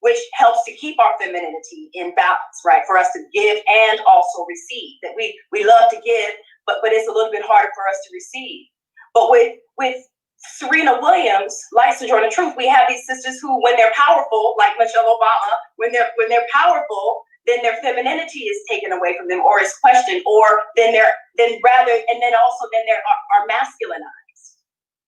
which helps to keep our femininity in balance, right? For us to give and also receive. That we love to give, but it's a little bit harder for us to receive. But with Serena Williams, like Sojourner Truth, we have these sisters who, when they're powerful, like Michelle Obama, when they're powerful, then their femininity is taken away from them or is questioned, or then they're masculinized.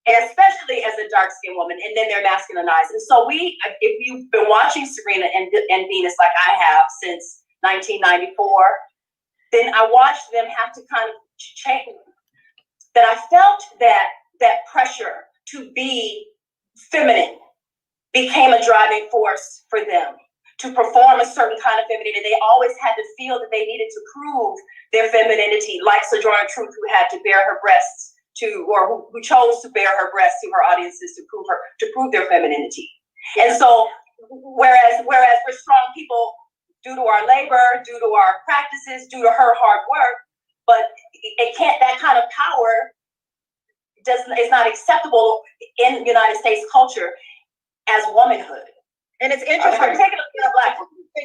And especially as a dark-skinned woman, and then they're masculinized. And so if you've been watching Serena and Venus like I have since 1994, then I watched them have to kind of change. That I felt that pressure to be feminine became a driving force for them to perform a certain kind of femininity. They always had to feel that they needed to prove their femininity, like Sojourner Truth, who had to bare her breasts who chose to bare her breasts to her audiences to prove their femininity. And so, whereas we're strong people due to our labor, due to our practices, due to her hard work, but that kind of power is not acceptable in United States culture as womanhood. And it's interesting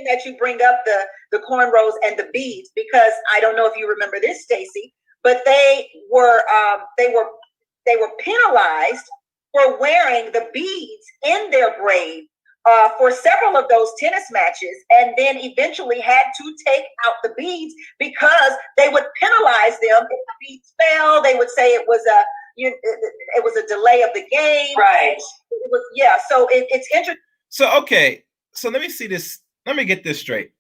that you bring up the cornrows and the beads, because I don't know if you remember this, Stacey, but they were penalized for wearing the beads in their braid for several of those tennis matches, and then eventually had to take out the beads because they would penalize them if the beads fell. They would say it was a delay of the game. Right. It was, yeah. So it's interesting. So, okay. So let me see this. Let me get this straight.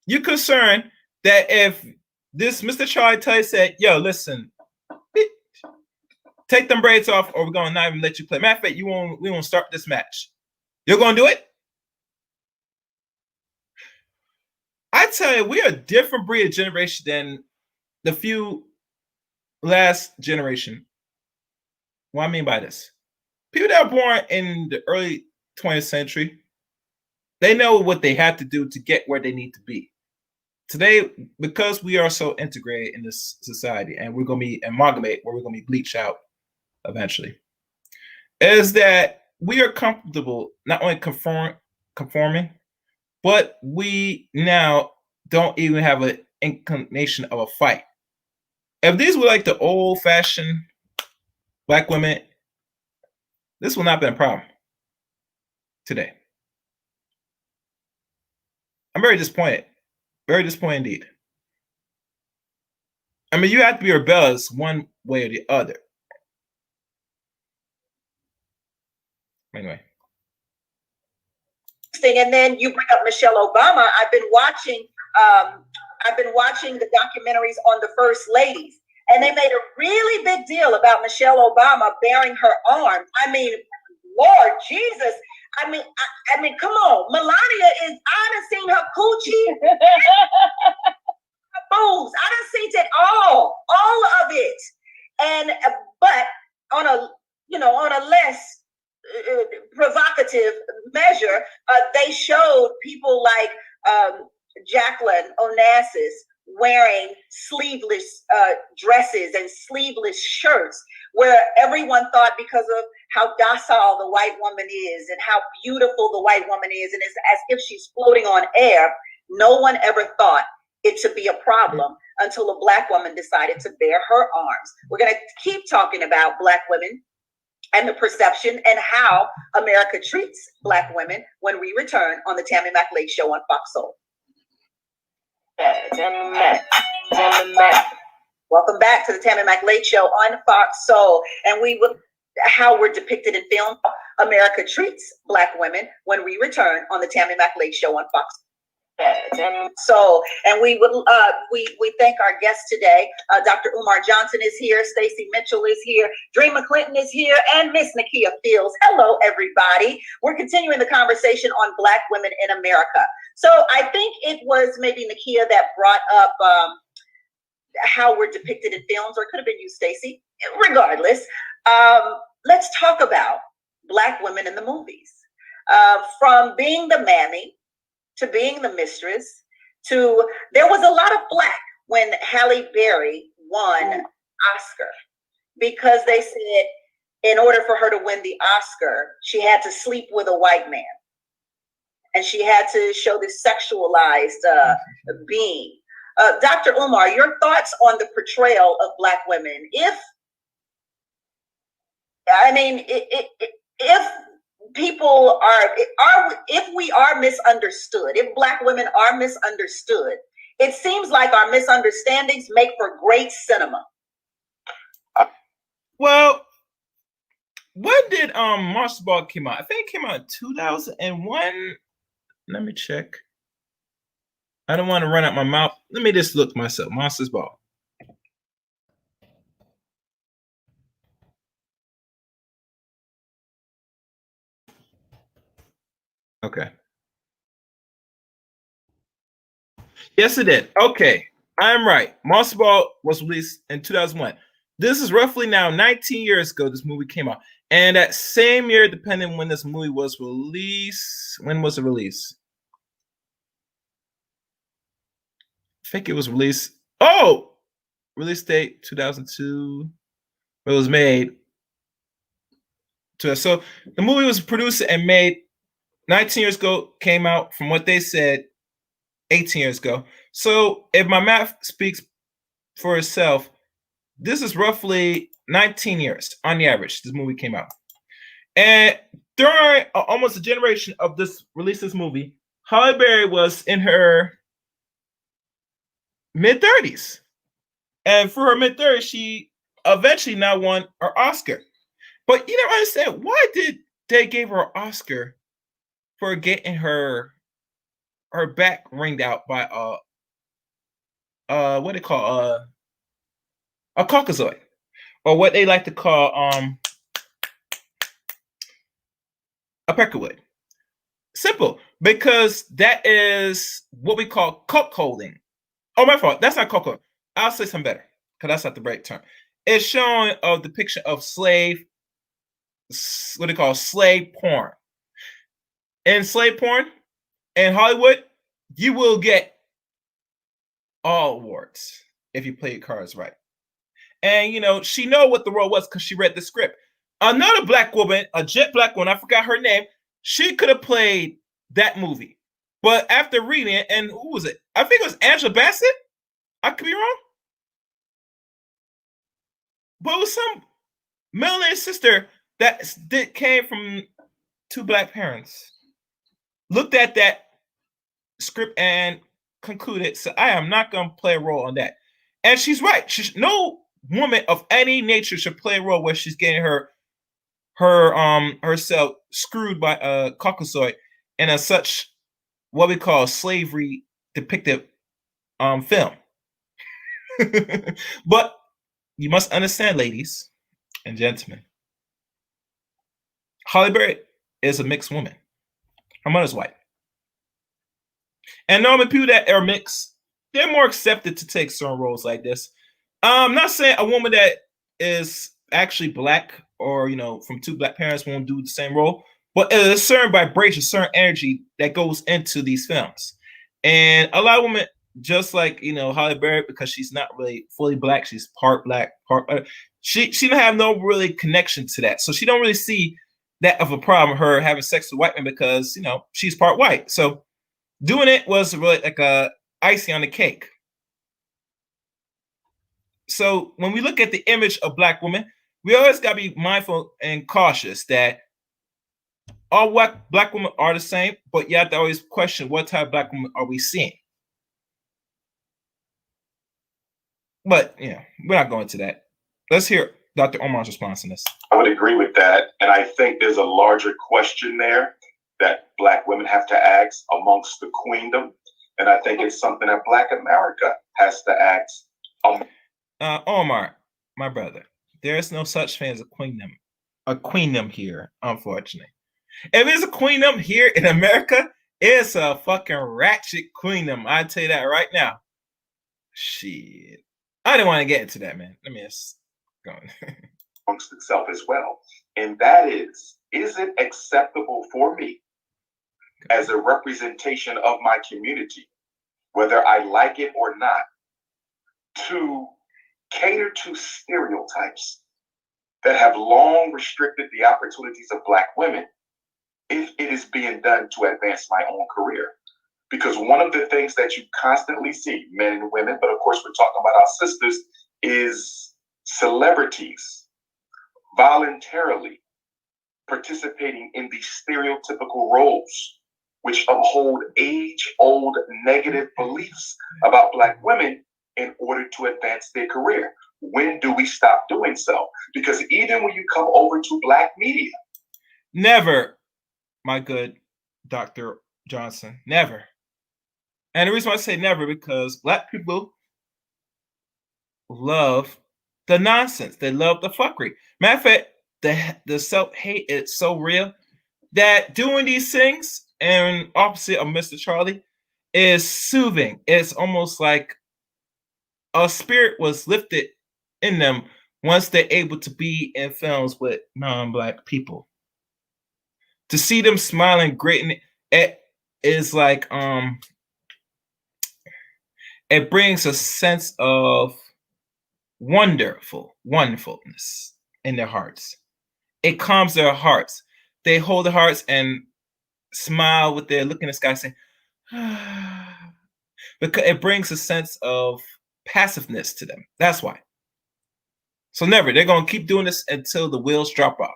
You're concerned that if this Mr. Charlie Tully said, yo, listen, take them braids off or we're going to not even let you play. Matter of fact, we won't start this match. You're going to do it? I tell you, we are a different breed of generation than the few last generation. What I mean by this, people that are born in the early 20th century, they know what they have to do to get where they need to be. Today, because we are so integrated in this society and we're going to be amalgamate, where we're going to be bleached out eventually, is that we are comfortable not only conforming, but we now don't even have an inclination of a fight. If these were like the old-fashioned Black women this will not be a problem today. I'm very disappointed. Very disappointed indeed. I mean, you have to be rebellious one way or the other. Anyway. And then you bring up Michelle Obama. I've been watching the documentaries on the first ladies, and they made a really big deal about Michelle Obama bearing her arm. I mean, Lord Jesus. I mean, come on. Melania I done seen her coochie, her boobs. I done seen it all of it. And but on a less provocative measure, they showed people like Jacqueline Onassis wearing sleeveless dresses and sleeveless shirts, where everyone thought, because of how docile the white woman is and how beautiful the white woman is, and it's as if she's floating on air, no one ever thought it to be a problem until a Black woman decided to bare her arms. We're going to keep talking about Black women and the perception and how America treats Black women when we return on the Tammy McLake Show on Fox Soul. Welcome back to the Tammy McLake Show on Fox Soul. And how we're depicted in film, America treats Black women when we return on the Tammy McLake Show on Fox Soul. So, and we thank our guests today. Dr. Umar Johnson is here, Stacey Mitchell is here, Dreama Clinton is here, and Miss Nakia Fields. Hello, everybody. We're continuing the conversation on Black women in America. So I think it was maybe Nakia that brought up how we're depicted in films, or it could have been you, Stacey. Regardless, let's talk about Black women in the movies. From being the mammy to being the mistress, to there was a lot of flack when Halle Berry won Oscar, because they said in order for her to win the Oscar, she had to sleep with a white man, and she had to show this sexualized being. Dr. Umar, your thoughts on the portrayal of Black women? If people if we are misunderstood, if Black women are misunderstood, it seems like our misunderstandings make for great cinema. Well, when did Monster Ball came out? I think it came out in 2001. Let me check. I don't want to run out my mouth. Let me just look myself. Monsters Ball. Okay. Yes, it did. Okay, I'm right. Monster Ball was released in 2001. This is roughly now 19 years ago this movie came out. And that same year, depending when this movie was released, when was it released? I think it was released. Oh, release date 2002. It was made. So the movie was produced and made 19 years ago, came out from what they said 18 years ago. So if my math speaks for itself, this is roughly 19 years on the average this movie came out. And during almost a generation of this movie, Halle Berry was in her mid-30s. And for her mid-30s, she eventually now won her Oscar. But you don't understand, why did they give her an Oscar for getting her back ringed out by what they call a Caucasoid, or what they like to call a peckerwood. Simple, because that is what we call cuckolding. Oh, my fault. That's not cuckold. I'll say something better, because that's not the right term. It's showing a depiction of slave, what they call slave porn. In slave porn in Hollywood, you will get all awards if you play your cards right. And she know what the role was because she read the script. Another Black woman, a jet Black woman, I forgot her name, she could have played that movie. But after reading it, and who was it? I think it was Angela Bassett. I could be wrong. But it was some melanin sister that came from two black parents, looked at that script and concluded, so I am not going to play a role on that. And she's right. No woman of any nature should play a role where she's getting herself screwed by a Caucasoid in a such what we call slavery depicted film. But you must understand, ladies and gentlemen, Halle Berry is a mixed woman. Her mother's white. And normally people that are mixed, they're more accepted to take certain roles like this. I'm not saying a woman that is actually black or, from two black parents won't do the same role, but there's a certain vibration, certain energy that goes into these films. And a lot of women, just like, Halle Berry, because she's not really fully black, she's part black, part, she don't have no really connection to that. So she don't really see that of a problem, her having sex with white men, because, she's part white. So doing it was really like a icing on the cake. So when we look at the image of black women, we always got to be mindful and cautious that all black women are the same, but you have to always question what type of black woman are we seeing. But, we're not going to that. Let's hear Dr. Omar's response to this. I would agree with that. And I think there's a larger question there that black women have to ask amongst the queendom. And I think it's something that black America has to ask. Omar, my brother, there's no such thing as a queendom here, unfortunately. If there's a queendom here in America, it's a fucking ratchet queendom. I tell you that right now. Shit. I didn't want to get into that, man. Let me just go on. Amongst itself as well. And that is it acceptable for me as a representation of my community, whether I like it or not, to cater to stereotypes that have long restricted the opportunities of black women if it is being done to advance my own career? Because one of the things that you constantly see, men and women, but of course we're talking about our sisters, is celebrities voluntarily participating in these stereotypical roles, which uphold age-old negative beliefs about black women in order to advance their career. When do we stop doing so? Because even when you come over to black media. Never, my good Dr. Johnson, never. And the reason why I say never, because black people love the nonsense. They love the fuckery. Matter of fact, the self-hate is so real that doing these things, and opposite of Mr. Charlie, is soothing. It's almost like a spirit was lifted in them once they're able to be in films with non-black people. To see them smiling, great, it is like it brings a sense of wonderfulness in their hearts. It calms their hearts. They hold their hearts and smile with their look in the sky, saying, because it brings a sense of passiveness to them. That's why. So never. They're going to keep doing this until the wheels drop off.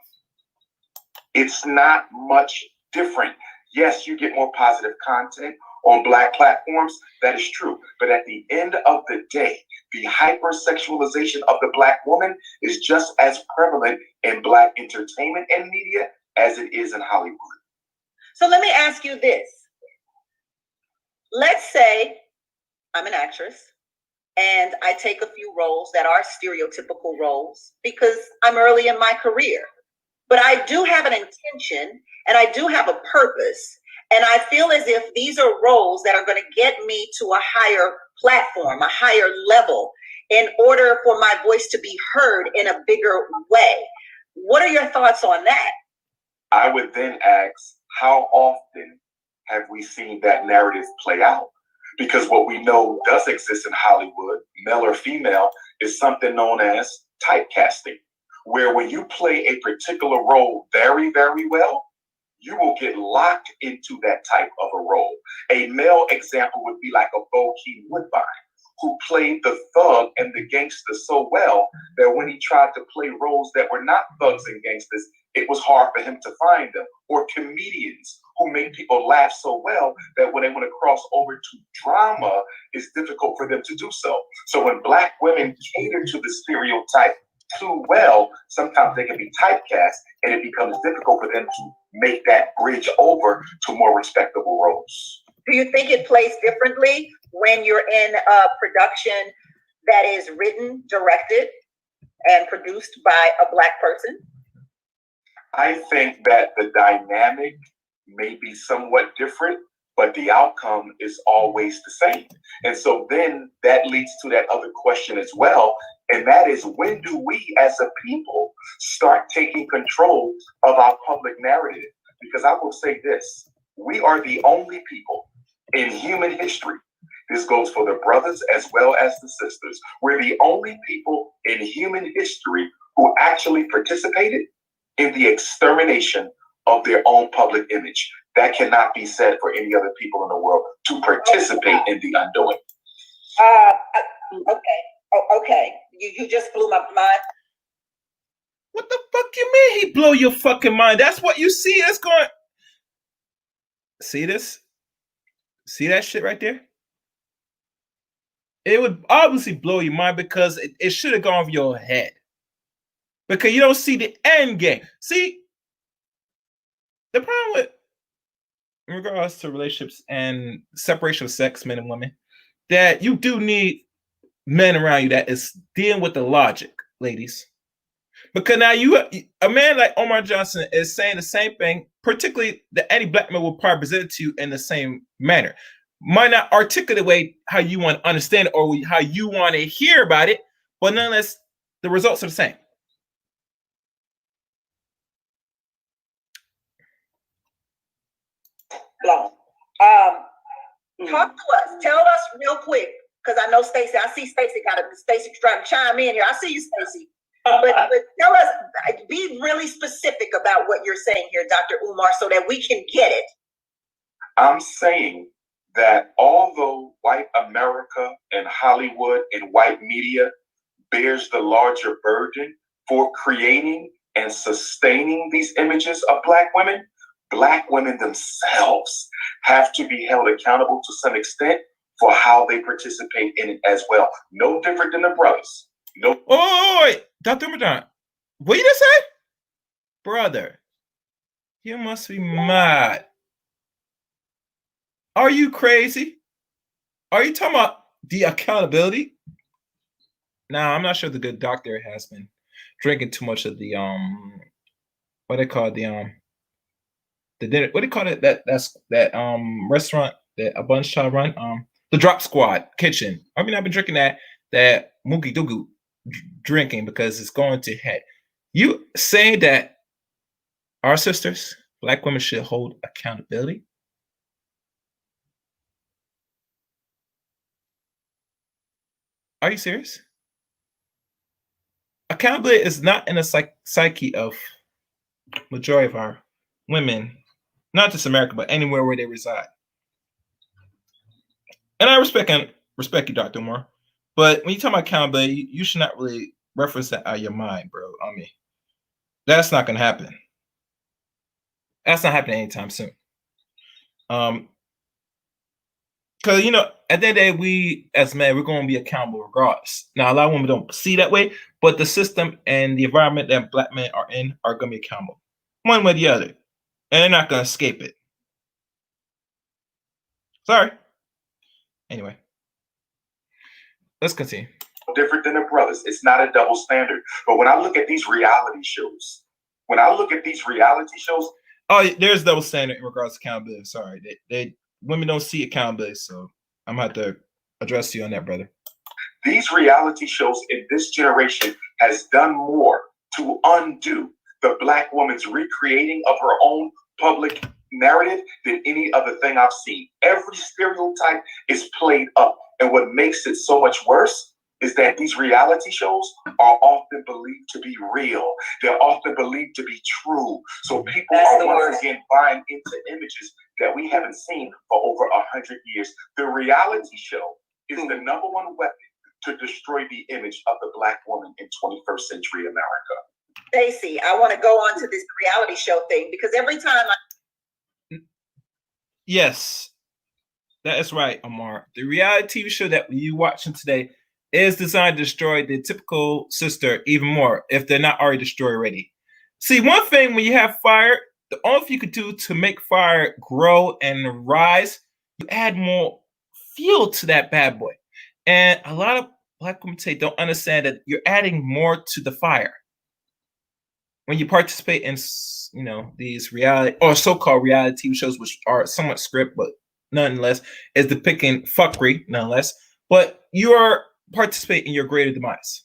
It's not much different. Yes, you get more positive content on black platforms. That is true. But at the end of the day, the hypersexualization of the black woman is just as prevalent in black entertainment and media as it is in Hollywood. So let me ask you this. Let's say I'm an actress and I take a few roles that are stereotypical roles because I'm early in my career. But I do have an intention and I do have a purpose. And I feel as if these are roles that are going to get me to a higher platform, a higher level, in order for my voice to be heard in a bigger way. What are your thoughts on that? I would then ask, how often have we seen that narrative play out? Because what we know does exist in Hollywood, male or female, is something known as typecasting, where when you play a particular role very, very well, you will get locked into that type of a role. A male example would be like a Bo Keem Woodbine, who played the thug and the gangster so well that when he tried to play roles that were not thugs and gangsters, it was hard for him to find them. Or comedians who make people laugh so well that when they want to cross over to drama, it's difficult for them to do so. So when Black women cater to the stereotype too well, sometimes they can be typecast, and it becomes difficult for them to make that bridge over to more respectable roles. Do you think it plays differently when you're in a production that is written, directed, and produced by a Black person? I think that the dynamic may be somewhat different, but the outcome is always the same. And so then that leads to that other question as well. And that is, when do we as a people start taking control of our public narrative? Because I will say this, we are the only people in human history. This goes for the brothers as well as the sisters. We're the only people in human history who actually participated in the extermination of their own public image. That cannot be said for any other people in the world, to participate in the undoing. Okay. You just blew my mind. What the fuck you mean he blow your fucking mind? That's what you see. That's going. See this? See that shit right there? It would obviously blow your mind because it should have gone over your head. Because you don't see the end game. See, the problem with, in regards to relationships and separation of sex, men and women, that you do need men around you that is dealing with the logic, ladies. Because now a man like Omar Johnson is saying the same thing, particularly that any Black man will probably present it to you in the same manner. Might not articulate the way how you want to understand it or how you want to hear about it, but nonetheless, the results are the same. Talk to us. Tell us real quick, because I know Stacey. I see Stacey Stacey's trying to chime in here. I see you, Stacey. But tell us, be really specific about what you're saying here, Dr. Umar, so that we can get it. I'm saying that although white America and Hollywood and white media bears the larger burden for creating and sustaining these images of Black women themselves have to be held accountable to some extent for how they participate in it as well. No different than the brothers. No. Oh, wait. Dr. Madon, what you just say? Brother, you must be mad. Are you crazy? Are you talking about the accountability? Now, I'm not sure the good doctor has been drinking too much of the what they call the dinner, what do you call it? That restaurant that a bunch of run, the Drop Squad Kitchen. I mean, I've been drinking that Moogie Doogie drinking because it's going to head. You saying that our sisters, Black women, should hold accountability? Are you serious? Accountability is not in the psyche of majority of our women, not just America, but anywhere where they reside. And I respect you, Dr. Moore. But when you talk about accountability, you should not really reference that out of your mind, bro. I mean, that's not gonna happen. That's not happening anytime soon. Because at the end of the day, we as men, we're gonna be accountable regardless. Now, a lot of women don't see that way, but the system and the environment that Black men are in are gonna be accountable, one way or the other, and they're not gonna escape it. Sorry. Anyway, let's continue. Different than the brothers. It's not a double standard. But when I look at these reality shows, oh, there's double standard in regards to accountability. Sorry, they women don't see accountability, so I'm gonna have to address you on that, brother. These reality shows in this generation has done more to undo the Black woman's recreating of her own public narrative than any other thing I've seen. Every stereotype is played up, and what makes it so much worse is that these reality shows are often believed to be real. They're often believed to be true. So people are once again buying into images that we haven't seen for over 100 years. The reality show is the number one weapon to destroy the image of the Black woman in 21st century America. Stacey, I want to go on to this reality show thing because every time Yes, that is right, Amar. The reality TV show that you watching today is designed to destroy the typical sister even more if they're not already destroyed already. See, one thing when you have fire, the only thing you could do to make fire grow and rise, you add more fuel to that bad boy. And a lot of Black women today don't understand that you're adding more to the fire when you participate in, these reality or so-called reality TV shows, which are somewhat script, but nonetheless is depicting fuckery, nonetheless. But you are participating in your greater demise.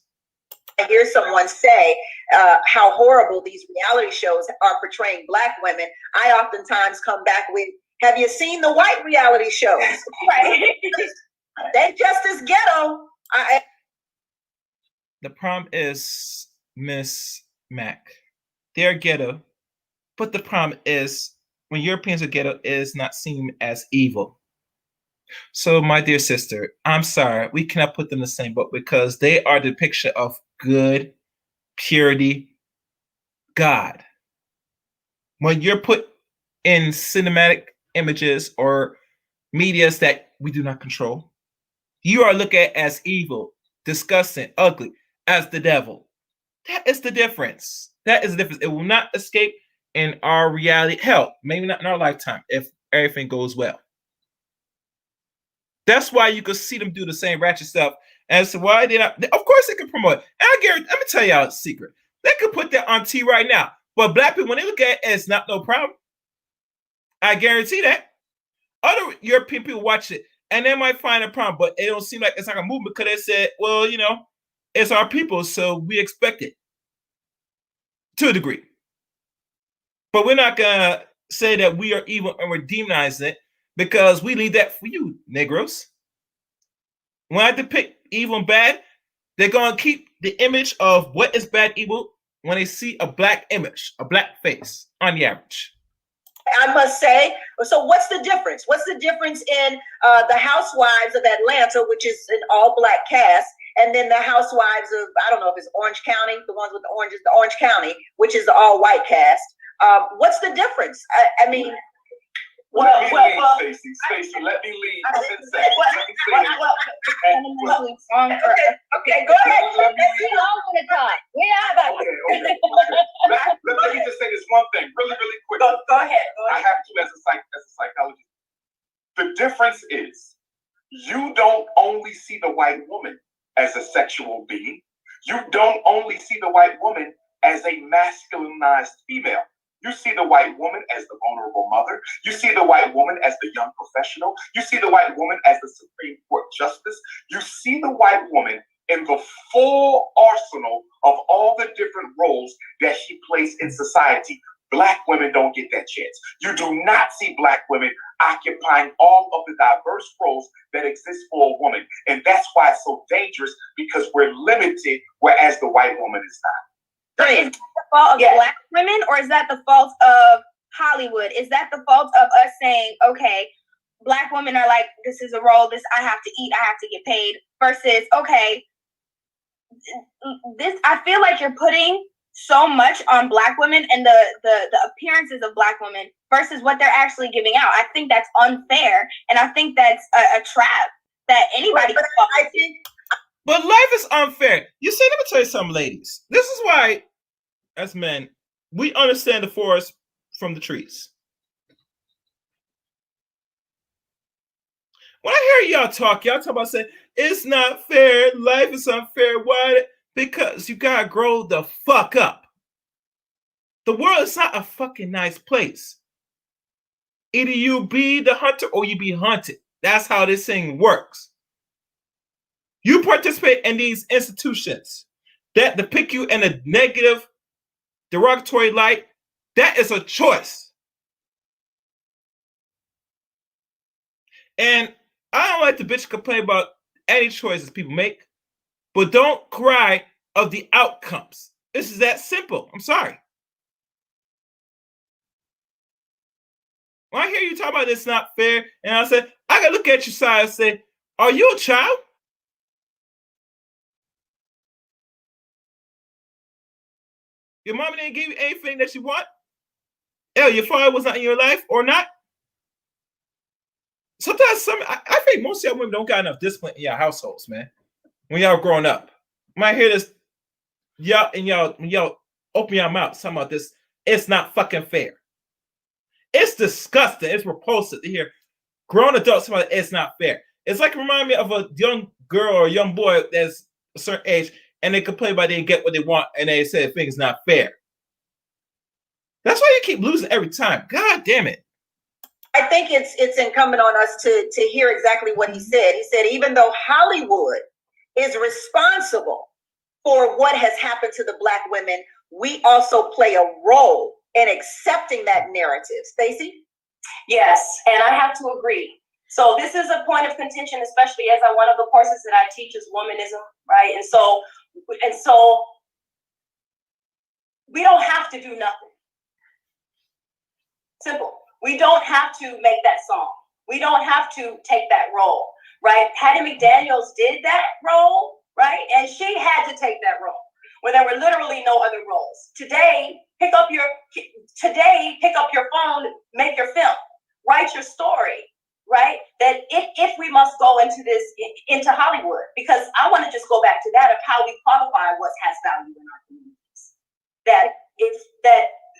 I hear someone say how horrible these reality shows are portraying Black women, I oftentimes come back with, have you seen the white reality shows? Right. They're just as ghetto. The problem is, Miss Mac, they're ghetto, but the problem is when Europeans are ghetto, it is not seen as evil. So, my dear sister, I'm sorry, we cannot put them in the same boat because they are the depiction of good, purity, God. When you're put in cinematic images or medias that we do not control, you are looked at as evil, disgusting, ugly, as the devil. That is the difference. That is the difference. It will not escape in our reality. Hell, maybe not in our lifetime if everything goes well. That's why you could see them do the same ratchet stuff. And so why they not? Of course they can promote it. And I guarantee, let me tell y'all a secret. They could put that on T right now. But Black people, when they look at it, it's not no problem. I guarantee that. Other European people watch it and they might find a problem, but it don't seem like it's like a movement because they said, well, it's our people, so we expect it to a degree. But we're not gonna say that we are evil and we're demonizing it because we leave that for you, Negroes. When I depict evil and bad, they're gonna keep the image of what is bad, evil when they see a Black image, a Black face on the average. I must say, so what's the difference? What's the difference in the Housewives of Atlanta, which is an all-Black cast, and then the Housewives of, I don't know if it's Orange County, the ones with the oranges, the Orange County, which is the all-white cast. What's the difference? I mean, Let me lead, Stacey, let me lead. Okay, go ahead. We all want to talk. We are about Let me just say this one thing really, really quick. Go ahead. I have to as a psychologist. The difference is you don't only see the white woman as a sexual being. You don't only see the white woman as a masculinized female. You see the white woman as the vulnerable mother. You see the white woman as the young professional. You see the white woman as the Supreme Court justice. You see the white woman in the full arsenal of all the different roles that she plays in society. Black women don't get that chance. You do not see Black women occupying all of the diverse roles that exist for a woman. And that's why it's so dangerous, because we're limited, whereas the white woman is not. Is that the fault of Black women, or is that the fault of Hollywood? Is that the fault of us saying, okay, Black women are like, this is a role, this I have to eat, I have to get paid, versus, okay, this, I feel like you're putting so much on Black women and the appearances of Black women versus what they're actually giving out. I think that's unfair, and I think that's a trap that anybody can fall into. But life is unfair. You see, let me tell you something, ladies. This is why, as men, we understand the forest from the trees. When I hear y'all talk about saying, it's not fair, life is unfair. Why? Because you gotta grow the fuck up. The world is not a fucking nice place. Either you be the hunter or you be hunted. That's how this thing works. You participate in these institutions that depict you in a negative, derogatory light. That is a choice. And I don't like the bitch complain about any choices people make, but don't cry of the outcomes. This is that simple. I'm sorry. When I hear you talk about it's not fair, and I say, I gotta look at your side and say, Are you a child? Your mama didn't give you anything that you want? Hell, your father was not in your life or not? Sometimes I think most of y'all women don't got enough discipline in your households, man. When y'all growing up. When I hear this, y'all open your mouth talking about this, it's not fucking fair. It's disgusting. It's repulsive to hear grown adults talking about it's not fair. It's like remind me of a young girl or a young boy that's a certain age and they complain about they didn't get what they want and they say things not fair. That's why you keep losing every time. God damn it. I think it's incumbent on us to hear exactly what he said. He said, even though Hollywood is responsible for what has happened to the Black women, we also play a role in accepting that narrative. Stacey? Yes, and I have to agree. So this is a point of contention, especially as one of the courses that I teach is womanism, right? And so we don't have to do nothing. Simple. We don't have to make that song. We don't have to take that role, right? Hattie McDaniels did that role, right? And she had to take that role when there were literally no other roles. Today, pick up your phone, make your film, write your story, right? That if we must go into Hollywood, because I want to just go back to that of how we qualify what has value in our communities. That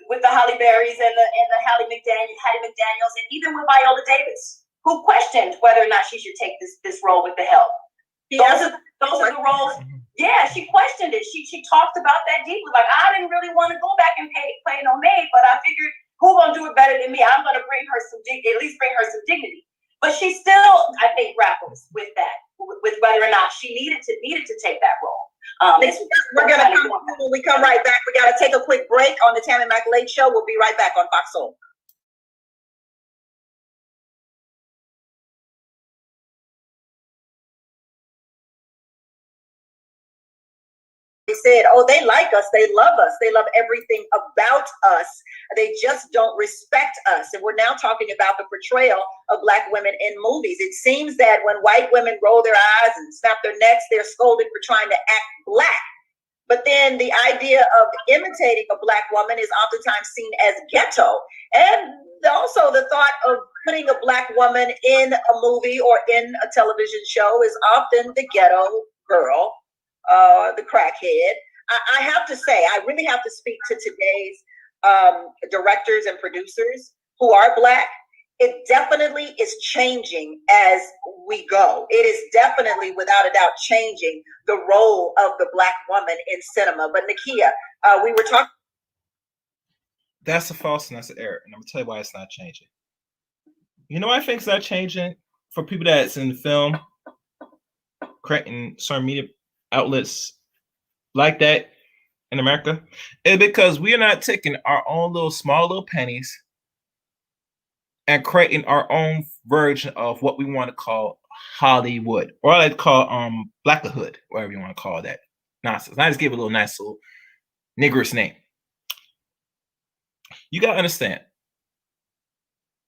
with the Halle Berrys and the Hattie McDaniels, and even with Viola Davis, who questioned whether or not she should take this role with the help. Those are the roles. Yeah, she questioned it. She talked about that deeply. Like, I didn't really want to go back and play no maid, but I figured who's gonna do it better than me? I'm gonna bring her at least bring her some dignity. But she still, I think, grapples with that, with whether or not she needed to take that role. We're going to come when we come right back. We got to take a quick break on the Tammy Mac Late Show. We'll be right back on Fox Soul. They said, oh, they like us, they love everything about us. They just don't respect us. And we're now talking about the portrayal of Black women in movies. It seems that when white women roll their eyes and snap their necks, they're scolded for trying to act Black. But then the idea of imitating a Black woman is oftentimes seen as ghetto. And also the thought of putting a Black woman in a movie or in a television show is often the ghetto girl, the crackhead. I have to say, I really have to speak to today's directors and producers who are Black. It definitely is changing as we go. It is definitely, without a doubt, changing the role of the Black woman in cinema. But Nakia, we were talking. That's a false and that's an error. And I'm going to tell you why it's not changing. You know why I think it's not changing for people that's in film, creating certain media outlets like that in America? Is because we are not taking our own small little pennies and creating our own version of what we want to call Hollywood, or I like to call Blackhood, whatever you want to call that nonsense. I just give it a little nice little niggerish name. You gotta understand,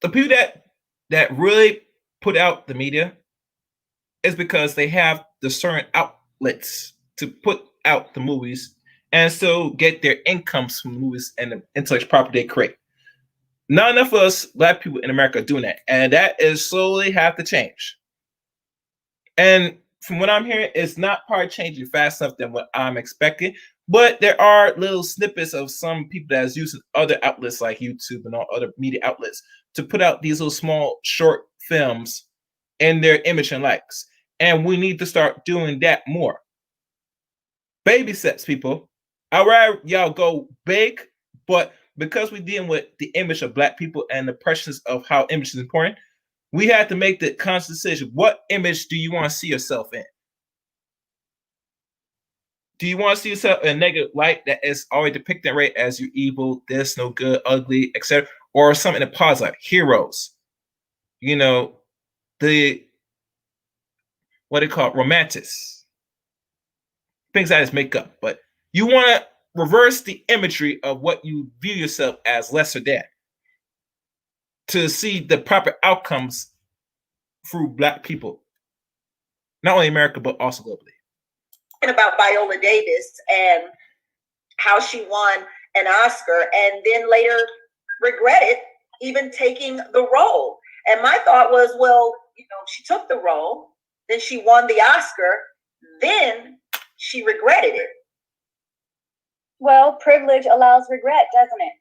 the people that really put out the media is because they have the certain outlets to put out the movies and still get their incomes from the movies and the intellectual property they create. Not enough of us Black people in America are doing that. And that is slowly have to change. And from what I'm hearing, it's not probably changing fast enough than what I'm expecting. But there are little snippets of some people that is using other outlets like YouTube and all other media outlets to put out these little small short films in their image and likes. And we need to start doing that more. Baby steps, people. I'd rather y'all go big, but because we're dealing with the image of Black people and the pressures of how image is important, we have to make the conscious decision. What image do you want to see yourself in? Do you want to see yourself in a negative light that is already depicted right as you evil, this, no good, ugly, etc., or something that positive, like heroes? You know, what they call romantics, things that is make up. But you want to reverse the imagery of what you view yourself as lesser than to see the proper outcomes through Black people. not only America but also globally. About Viola Davis and how she won an Oscar and then later regretted even taking the role. And my thought was, well, she took the role, then she won the Oscar, then she regretted it. Well, privilege allows regret, doesn't it?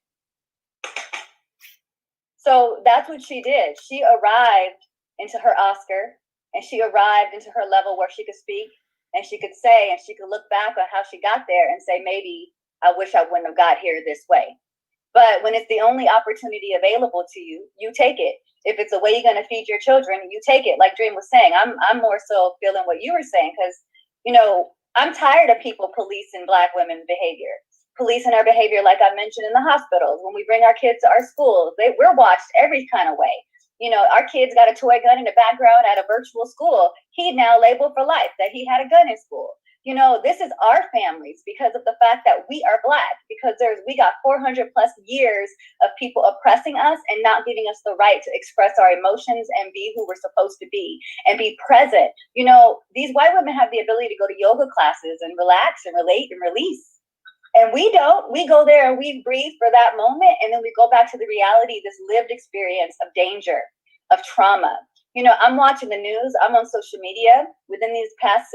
So that's what she did. She arrived into her Oscar, and she arrived into her level where she could speak and she could say, and she could look back on how she got there and say, maybe I wish I wouldn't have got here this way. But when it's the only opportunity available to you, you take it. If it's a way you're going to feed your children, you take it. Like Dream was saying, I'm more so feeling what you were saying, because, I'm tired of people policing Black women's behavior, policing our behavior, like I mentioned, in the hospitals. When we bring our kids to our schools, we're watched every kind of way. Our kids got a toy gun in the background at a virtual school. He now labeled for life that he had a gun in school. This is our families because of the fact that we are Black, because we got 400 plus years of people oppressing us and not giving us the right to express our emotions and be who we're supposed to be and be present. These white women have the ability to go to yoga classes and relax and relate and release. And we don't. We go there and we breathe for that moment, and then we go back to the reality, this lived experience of danger, of trauma. I'm watching the news. I'm on social media within these past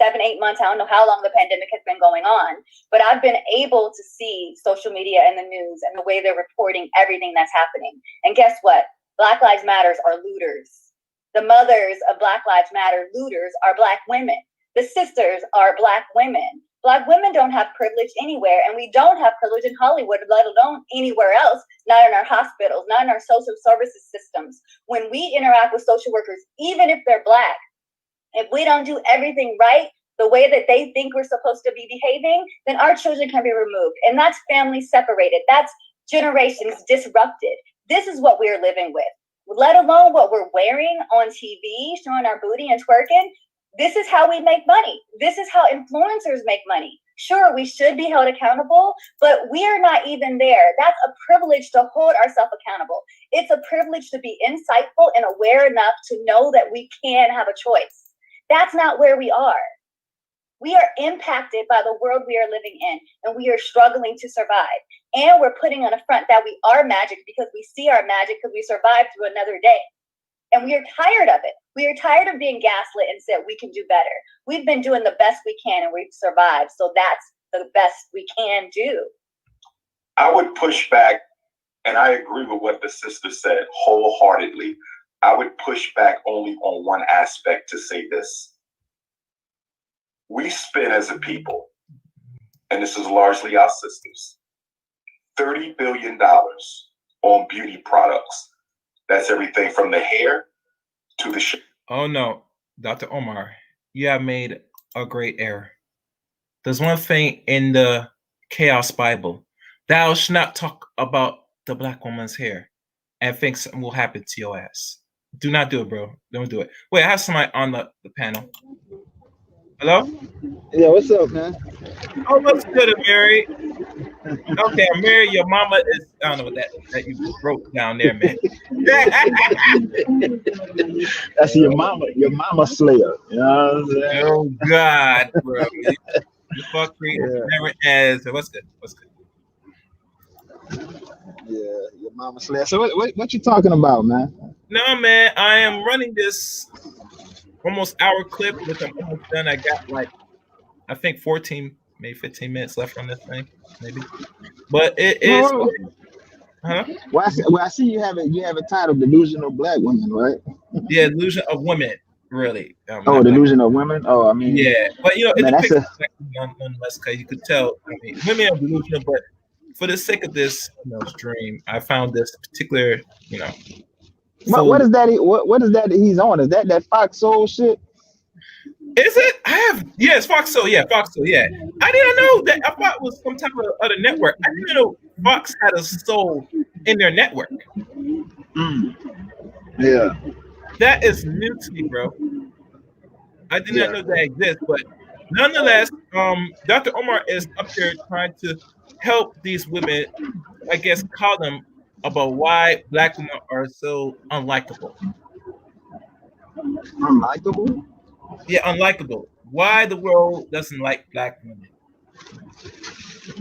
7-8 months. I don't know how long the pandemic has been going on, but I've been able to see social media and the news and the way they're reporting everything that's happening. And guess what? Black Lives Matter are looters. The mothers of Black Lives Matter looters are Black women. The sisters are Black women. Black women don't have privilege anywhere, and we don't have privilege in Hollywood, let alone anywhere else, not in our hospitals, not in our social services systems. When we interact with social workers, even if they're Black, if we don't do everything right, the way that they think we're supposed to be behaving, then our children can be removed. And that's families separated. That's generations disrupted. This is what we're living with, let alone what we're wearing on TV, showing our booty and twerking. This is how we make money. This is how influencers make money. Sure, we should be held accountable, but we are not even there. That's a privilege to hold ourselves accountable. It's a privilege to be insightful and aware enough to know that we can have a choice. That's not where we are. We are impacted by the world we are living in, and we are struggling to survive. And we're putting on a front that we are magic because we see our magic because we survived through another day. And we are tired of it. We are tired of being gaslit and said we can do better. We've been doing the best we can and we've survived. So that's the best we can do. I would push back, and I agree with what the sister said wholeheartedly. I would push back only on one aspect to say this. We spend as a people, and this is largely our sisters, $30 billion on beauty products. That's everything from the hair to the shape. Oh no, Dr. Omar, you have made a great error. There's one thing in the Chaos Bible. Thou shalt not talk about the Black woman's hair and think something will happen to your ass. Do not do it, bro. Don't do it. Wait, I have somebody on the panel. Hello? Yeah, what's up, man? Oh, what's good, Mary? Okay, Mary, your mama is, I don't know what that you broke down there, man. That's your mama slayer. You know what I'm saying? Oh God, bro. You fuck me. Never ends. What's good? Yeah, your mama slayer. So what you talking about, man? No, man, I am running this almost hour clip, which I'm almost done. I got I think 14, maybe 15 minutes left on this thing, maybe. But it is. Huh? Well, I see you have it titled "Delusion of Black Women," right? Yeah, Delusion of Woman, really. Delusion of Women. Oh, I mean. Yeah, but man, it's a nonetheless, because you could tell. I mean, women are delusional, but for the sake of this stream, I found this particular, What is that? What is that he's on? Is that Fox Soul shit? Is it? It's Fox Soul. Yeah, Fox Soul. Yeah, I didn't know that. I thought it was some type of other network. I didn't know Fox had a soul in their network. Yeah, that is new to me, bro. I did not know that exists, but nonetheless, Dr. Omar is up there trying to help these women, I guess, call them about why Black women are so unlikable. Unlikable? Yeah, unlikable. Why the world doesn't like black women?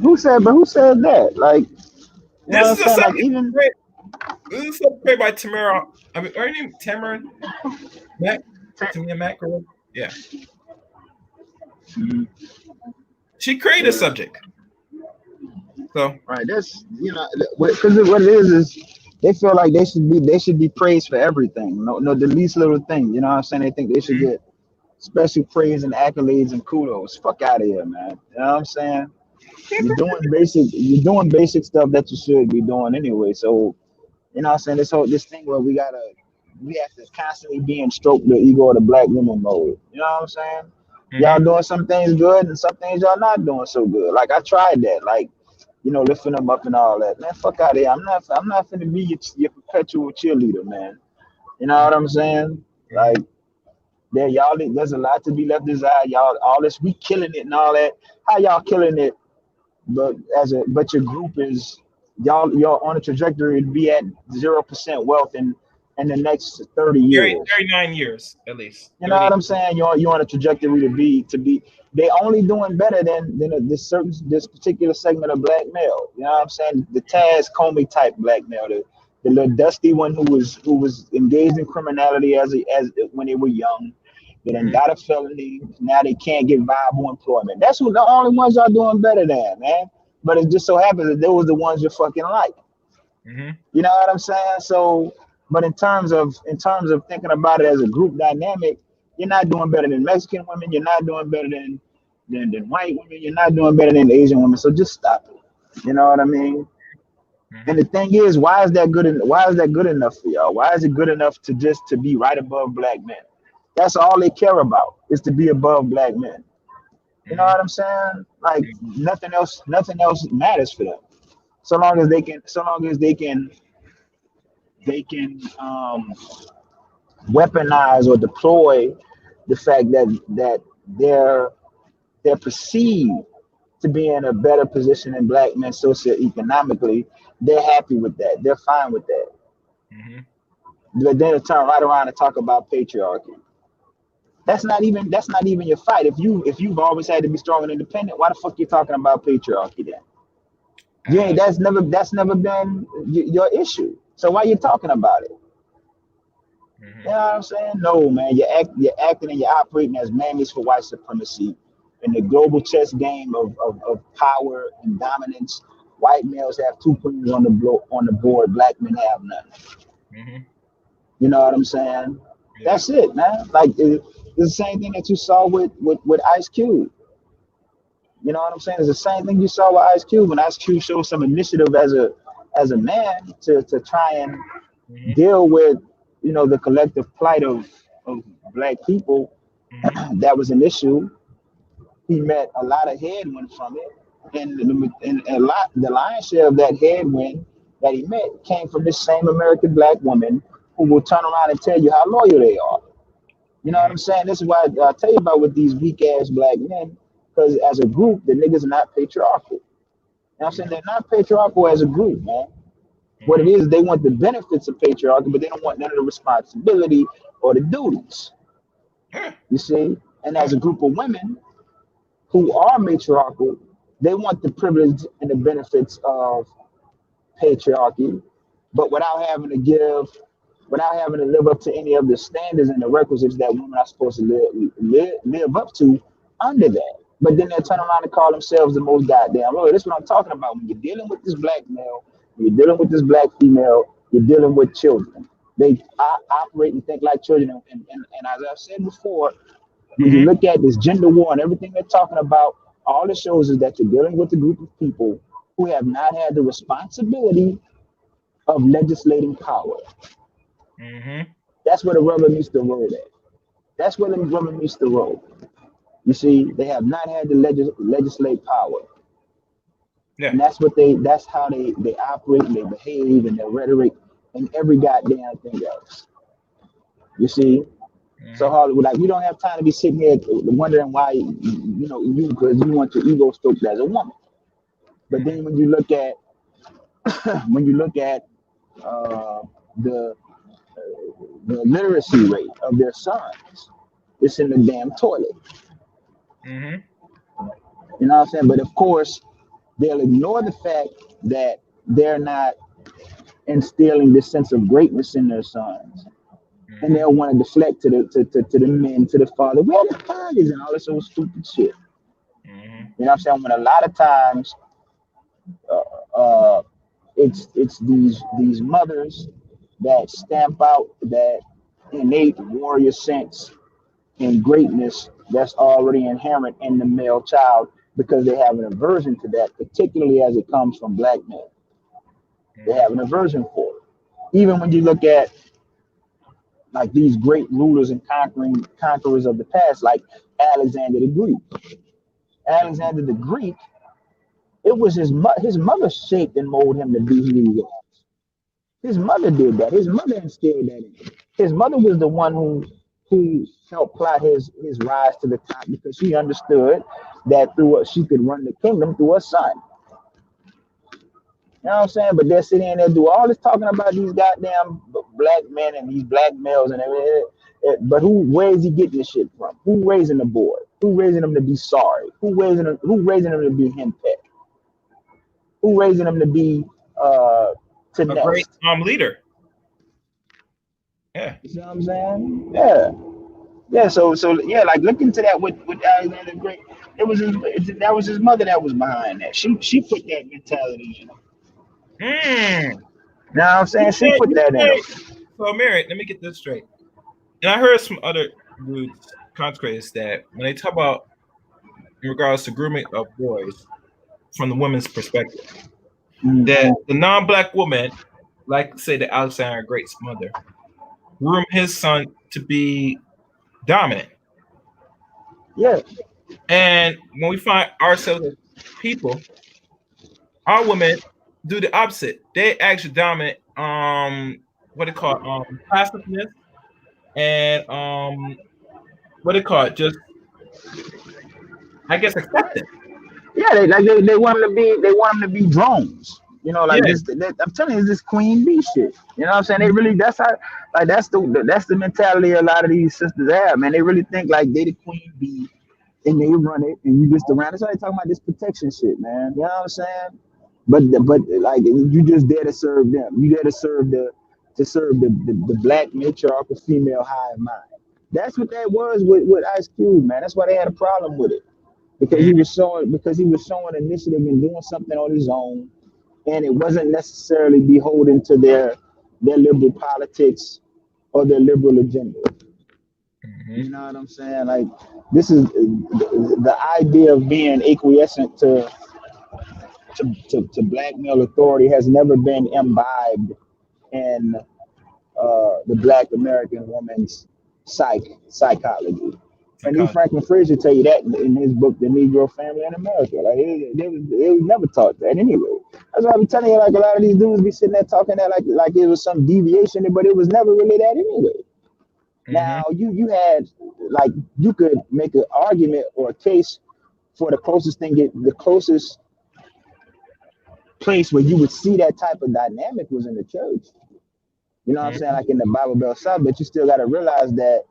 Who said? But who said that? Like, you know what This I'm is a saying? Like, subject even created. This is a subject created by Tamara. I mean, her name Tamara Mac. Tamara Mac. Or, yeah, she created a yeah, subject. So. right. That's because what it is they feel like they should be praised for everything. No, the least little thing. You know what I'm saying? They think they should Mhm. get special praise and accolades and kudos. Fuck out of here, man. You know what I'm saying? You're doing basic stuff that you should be doing anyway. So you know what I'm saying? This thing where we have to constantly be in stroke the ego of the black woman mode. You know what I'm saying? Y'all Mhm. doing some things good and some things y'all not doing so good. Like I tried that, like lifting them up and all that. Man, fuck out of here. I'm not finna be your perpetual cheerleader, man. You know what I'm saying? Like Mhm. there's a lot to be left desired. Y'all all this we killing it and all that. How y'all killing it? But your group is y'all on a trajectory to be at 0% wealth in the next 30 years. 39 years at least. You know what 30. I'm saying? You're on a trajectory to be. They only doing better than this particular segment of black male. You know what I'm saying? The Taz Comey type black male, the little dusty one who was engaged in criminality as when they were young. They done Mhm. got a felony. Now they can't get viable employment. That's who the only ones y'all doing better than, man. But it just so happens that those the ones you fucking like. Mhm. You know what I'm saying? So, but in terms of thinking about it as a group dynamic, you're not doing better than Mexican women. You're not doing better than white women. You're not doing better than Asian women. So just stop it. You know what I mean? And Mhm. the thing is, why is that good? Why is that good enough for y'all? Why is it good enough to just to be right above black men? That's all they care about is to be above black men. You know Mhm. what I'm saying? Like nothing else matters for them. So long as they can weaponize or deploy the fact that they're perceived to be in a better position than black men socioeconomically, they're happy with that. They're fine with that. Mhm. But then they turn right around and talk about patriarchy. That's not even your fight. If you've always had to be strong and independent, why the fuck you talking about patriarchy then? You ain't Uh, that's never been your issue. So why you talking about it? You mhm. know what I'm saying? No, man. You're acting and you're operating as mammies for white supremacy in the global chess game of power and dominance. White males have two queens on the board. Black men have none. Mhm. You know what I'm saying? Yeah. That's it, man. Like it's the same thing that you saw with Ice Cube. You know what I'm saying? It's the same thing you saw with Ice Cube when Ice Cube showed some initiative as a man to try and Mhm. deal with the collective plight of black people. Mhm. That was an issue. He met a lot of headwind from it, and the lion's share of that headwind that he met came from this same American black woman who will turn around and tell you how loyal they are. You know what Mhm. I'm saying? This is why I tell you about with these weak ass black men, because as a group, the niggas are not patriarchal. You know what I'm saying? They're not patriarchal as a group, man. What it Mhm. is, they want the benefits of patriarchy, but they don't want none of the responsibility or the duties. Yeah. You see? And Yeah. as a group of women who are matriarchal, they want the privilege and the benefits of patriarchy, but without having to live up to any of the standards and the requisites that women are supposed to live up to under that. But then they turn around and call themselves the most goddamn loyal. That's what I'm talking about. When you're dealing with this black male, when you're dealing with this black female, you're dealing with children. They operate and think like children. And as I've said before, when you Mhm. look at this gender war and everything they're talking about, all it shows is that you're dealing with a group of people who have not had the responsibility of legislating power. Mhm. That's where the rubber meets the road at. That's where the rubber meets the road. You see, they have not had the legislate power. Yeah. And that's how they operate and they behave and their rhetoric and every goddamn thing else. You see? So Mhm. Hollywood, like we don't have time to be sitting here wondering why you because you want your ego stroked as a woman. But Mhm. then when you look at uh, the the literacy rate of their sons, It's in the damn toilet. Mm-hmm. You know what I'm saying? But of course, they'll ignore the fact that they're not instilling this sense of greatness in their sons. And Mm-hmm. they'll want to deflect to the men, to the father. Where the fathers and all this old stupid shit. Mm-hmm. You know what I'm saying? When a lot of times uh, it's these mothers that stamp out that innate warrior sense and greatness that's already inherent in the male child because they have an aversion to that, particularly as it comes from black men. They Mm-hmm. have an aversion for it. Even when you look at like these great rulers and conquerors of the past, like Alexander the Greek. Alexander the Greek, it was his mother shaped and molded him to be who he was. His mother did that. His mother instilled that in him. His mother was the one who helped plot his rise to the top because she understood that she could run the kingdom through her son. You know what I'm saying? But they're sitting there do all this talking about these goddamn black men and these black males and everything. But where is he getting this shit from? Who raising the boy? Who raising him to be sorry? Who raising him to be henpecked? Who raising him to be to A great nest? leader. Yeah. You see what I'm saying? Yeah. Yeah, so yeah, like look into that with Alexander the Great. That was his mother that was behind that. She put that mentality in him. Mm. You know what I'm saying? She put You that in say, him. so, Mary, let me get this straight. And I heard some other dudes, consecrators, that when they talk about in regards to grooming of boys from the women's perspective, that Mhm. the non-black woman, like say the Alexander Great's mother, groomed his son to be dominant. Yeah, And when we find ourselves as people, our women do the opposite. They actually dominate what they call passiveness and what they call it, just I guess acceptance. yeah. They want them to be drones. You know, like Yeah. this. I'm telling you, it's this queen bee shit. You know what I'm saying? They really that's how like that's the mentality a lot of these sisters have. Man, they really think like they the queen bee and they run it and you just around. That's why they talking about this protection shit, man. You know what I'm saying? But like you just there to serve them. You there to serve the black matriarchal female hive mind. That's what that was with Ice Cube, man. That's why they had a problem with it Mhm. because he was showing initiative and doing something on his own, and it wasn't necessarily beholden to their liberal politics or their liberal agenda. Mhm. You know what I'm saying? Like this is the idea of being acquiescent to black male authority has never been imbibed in the black American woman's psychology. And E. Psychology. Franklin Frazier tell you that in his book, The Negro Family in America. Like it was never taught that anyway. That's why I be telling you, like a lot of these dudes be sitting there talking that like it was some deviation, but it was never really that anyway. Mhm. Now you had like you could make an argument or a case for the closest place where you would see that type of dynamic was in the church. You know what I'm saying? Mhm. Like in the Bible Belt South, but you still got to realize that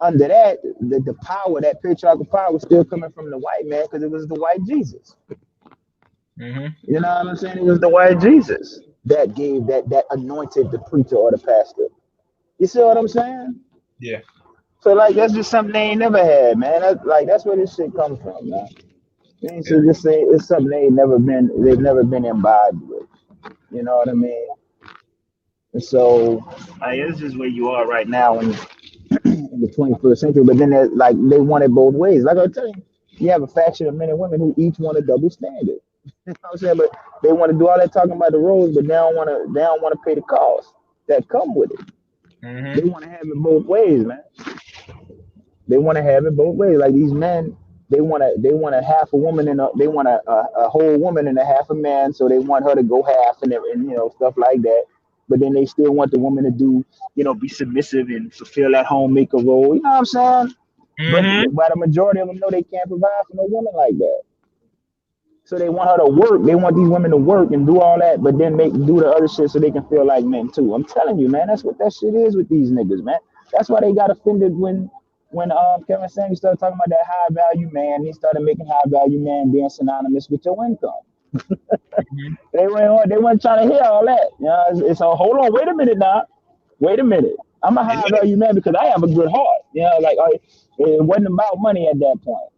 under that, the power, that patriarchal power was still coming from the white man because it was the white Jesus. Mhm. You know what I'm saying? It was the white Jesus that gave that anointed the preacher or the pastor. You see what I'm saying? Yeah. So like that's just something they ain't never had, man. That's where this shit comes from, man. And Yeah. so just say it's something they've never been imbibed with. You know what I mean? And so like, it's just where you are right now in the 21st century. But then they want it both ways. Like I tell you, you have a faction of men and women who each want a double standard. You know what I'm saying? But they want to do all that talking about the roads, but they don't want to pay the cost that come with it. They Mhm. want to have it both ways, man. They want to have it both ways. Like these men, they want a half a woman and they want a whole woman and a half a man. So they want her to go half and stuff like that. But then they still want the woman to do be submissive and fulfill that homemaker role. You know what I'm saying? But Mhm. the majority of them know they can't provide for no woman like that. So they want her to work. They want these women to work and do all that, but then do the other shit so they can feel like men too. I'm telling you, man, that's what that shit is with these niggas, man. That's why they got offended when when Kevin Samuels started talking about that high value man, he started making high value man being synonymous with your income. Mhm. They weren't trying to hear all that. You know, it's a hold on, wait a minute now. Wait a minute. I'm a And high value man because I have a good heart. You know, like it wasn't about money at that point.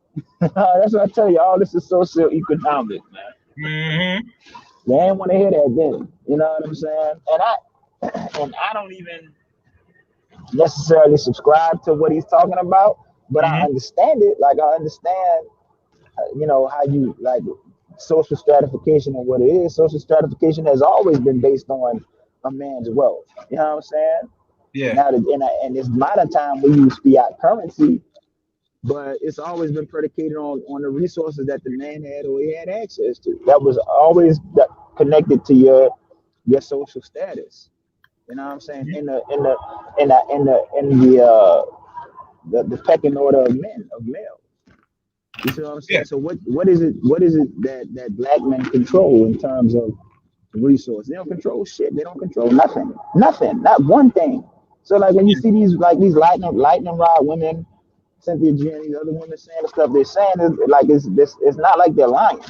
That's what I tell you. All this is socioeconomic, man. mhm. They ain't want to hear that then. You know what I'm saying? And I don't even necessarily subscribe to what he's talking about, but I Mhm. understand it. Like I understand, how you like social stratification and what it is. Social stratification has always been based on a man's wealth. You know what I'm saying? Yeah. Now, and it's modern time we use fiat currency, but it's always been predicated on the resources that the man had or he had access to. That was always connected to your social status. You know what I'm saying? Mhm. In the pecking order of men of male. You see what I'm Yeah. saying? So what is it that black men control in terms of resource? They don't control shit. They don't control nothing. Nothing. Not one thing. So like when you Yeah. see these lightning rod women, Cynthia G and these other women saying the stuff they're saying, it's not like they're lying.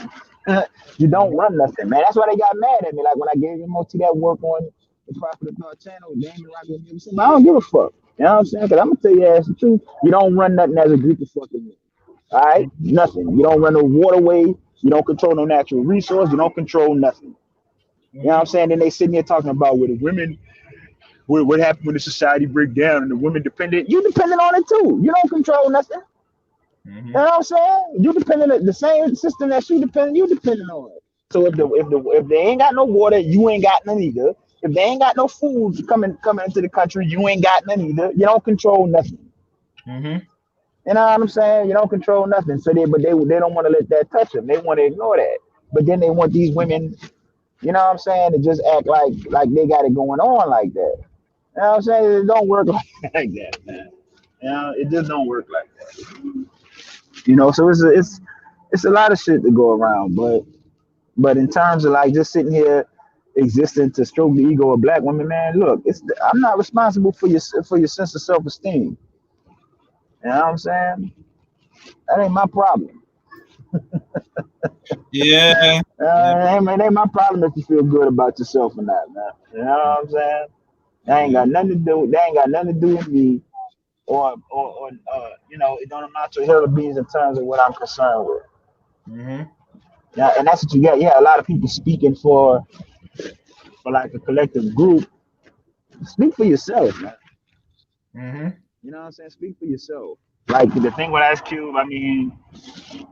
You don't Mhm. run nothing, man. That's why they got mad at me. Like when I gave MOT that work on the Prophet of God channel, Damon Rocket, I don't give a fuck. You know what I'm saying? Because I'm gonna tell you ass the truth. You don't run nothing as a group of fucking men. All right, Mhm. nothing. You don't run no waterway. You don't control no natural resource. You don't control nothing. You know what I'm Mhm. saying? Then they sitting here talking about with the women, what happened when the society break down and the women dependent. You dependent on it too. You don't control nothing. You know Mhm. what I'm saying? You dependent on the same system that she dependent. You dependent on it. So if they ain't got no water, you ain't got none either. If they ain't got no food coming into the country, you ain't got none either. You don't control nothing. Mhm. You know what I'm saying? You don't control nothing. But they don't want to let that touch them. They want to ignore that. But then they want these women, you know what I'm saying, to just act like they got it going on like that. You know what I'm saying? It don't work like that, man. You know, it just don't work like that. So it's a lot of shit to go around, but in terms of like just sitting here existing to stroke the ego of black women, man, look, I'm not responsible for your sense of self esteem. You know what I'm saying? That ain't my problem. Yeah. Yeah. It ain't my problem if you feel good about yourself or not, man. You know what I'm saying? That ain't Yeah. got nothing to do. That ain't got nothing to do with me, or it don't amount to a hill of beans in terms of what I'm concerned with. Mhm. Yeah, and that's what you got. Yeah, a lot of people speaking for like a collective group. Speak for yourself, man. Mhm. You know what I'm saying? Speak for yourself. Like the thing with Ice Cube, I mean,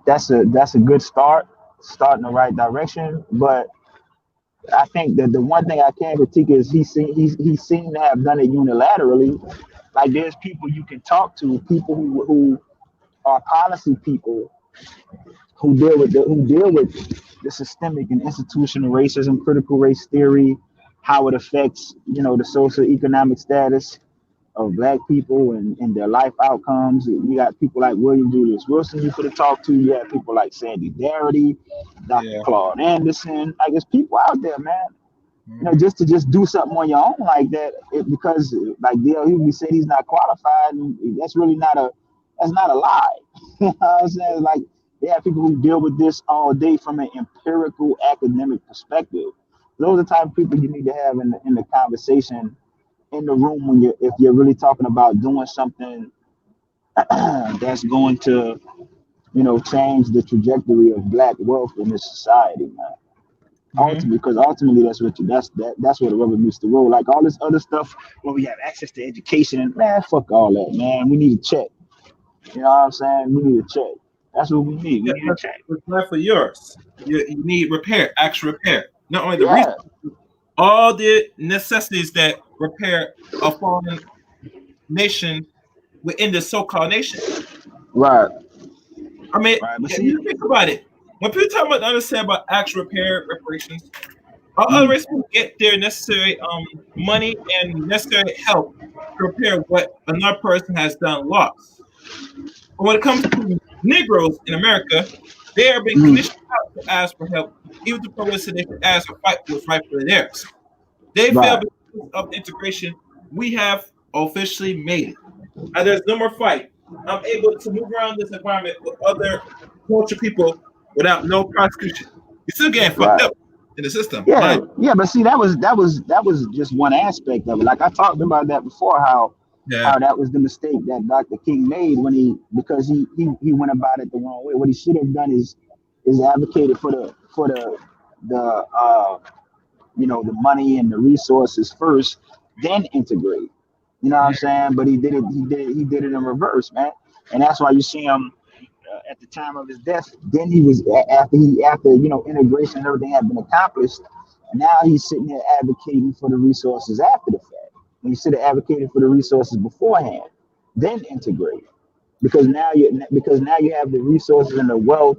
that's a good start in the right direction. But I think that the one thing I can critique is he seemed to have done it unilaterally. Like there's people you can talk to, people who are policy people who deal with the systemic and institutional racism, critical race theory, how it affects the social economic status of black people and their life outcomes. You got people like William Julius Wilson you could have talked to. You had people like Sandy Darity, Dr. Yeah. Claude Anderson. Like there's people out there, man. Mhm. Just to just do something on your own like that, because like Dale Hughley said he's not qualified, and that's not a lie. You know what I'm saying? Like they have people who deal with this all day from an empirical academic perspective. Those are the type of people you need to have in the conversation in the room when if you're really talking about doing something that's going to change the trajectory of black wealth in this society, man. Mhm. Ultimately that's where the rubber meets the road. Like all this other stuff where we have access to education, and man, fuck all that, man. We need a check. You know what I'm saying? We need a check. That's what we need. We Yeah, need a check. that's not for yours. You need repair, actual repair. Not only the Yeah. resources, all the necessities that repair a fallen nation within the so-called nation. Right. I mean, Right. But if see. you think about it, when people talk about understand about actual repair reparations, all other Mm, races will get their necessary money and necessary help to repair what another person has done lost. But when it comes to Negroes in America, they are being mm, conditioned out to ask for help, even to the so they should ask for fight what's rightfully theirs. They feel right. because of integration, we have officially made it. And there's no more fight. I'm able to move around this environment with other culture people without no prosecution. You're still getting fucked Right. up in the system, Yeah, mind yeah, but see, that was just one aspect of it. Like I talked about that before, you. Yeah. how that was the mistake that Dr. King made when because he went about it the wrong way. What he should have done is advocated for the the money and the resources first, then integrate. You know what I'm saying? But he did it in reverse, man. And that's why you see him at the time of his death. Then he was after integration and everything had been accomplished. Now he's sitting there advocating for the resources after the fact. When you should have advocated for the resources beforehand, then integrate. Because now you have the resources and the wealth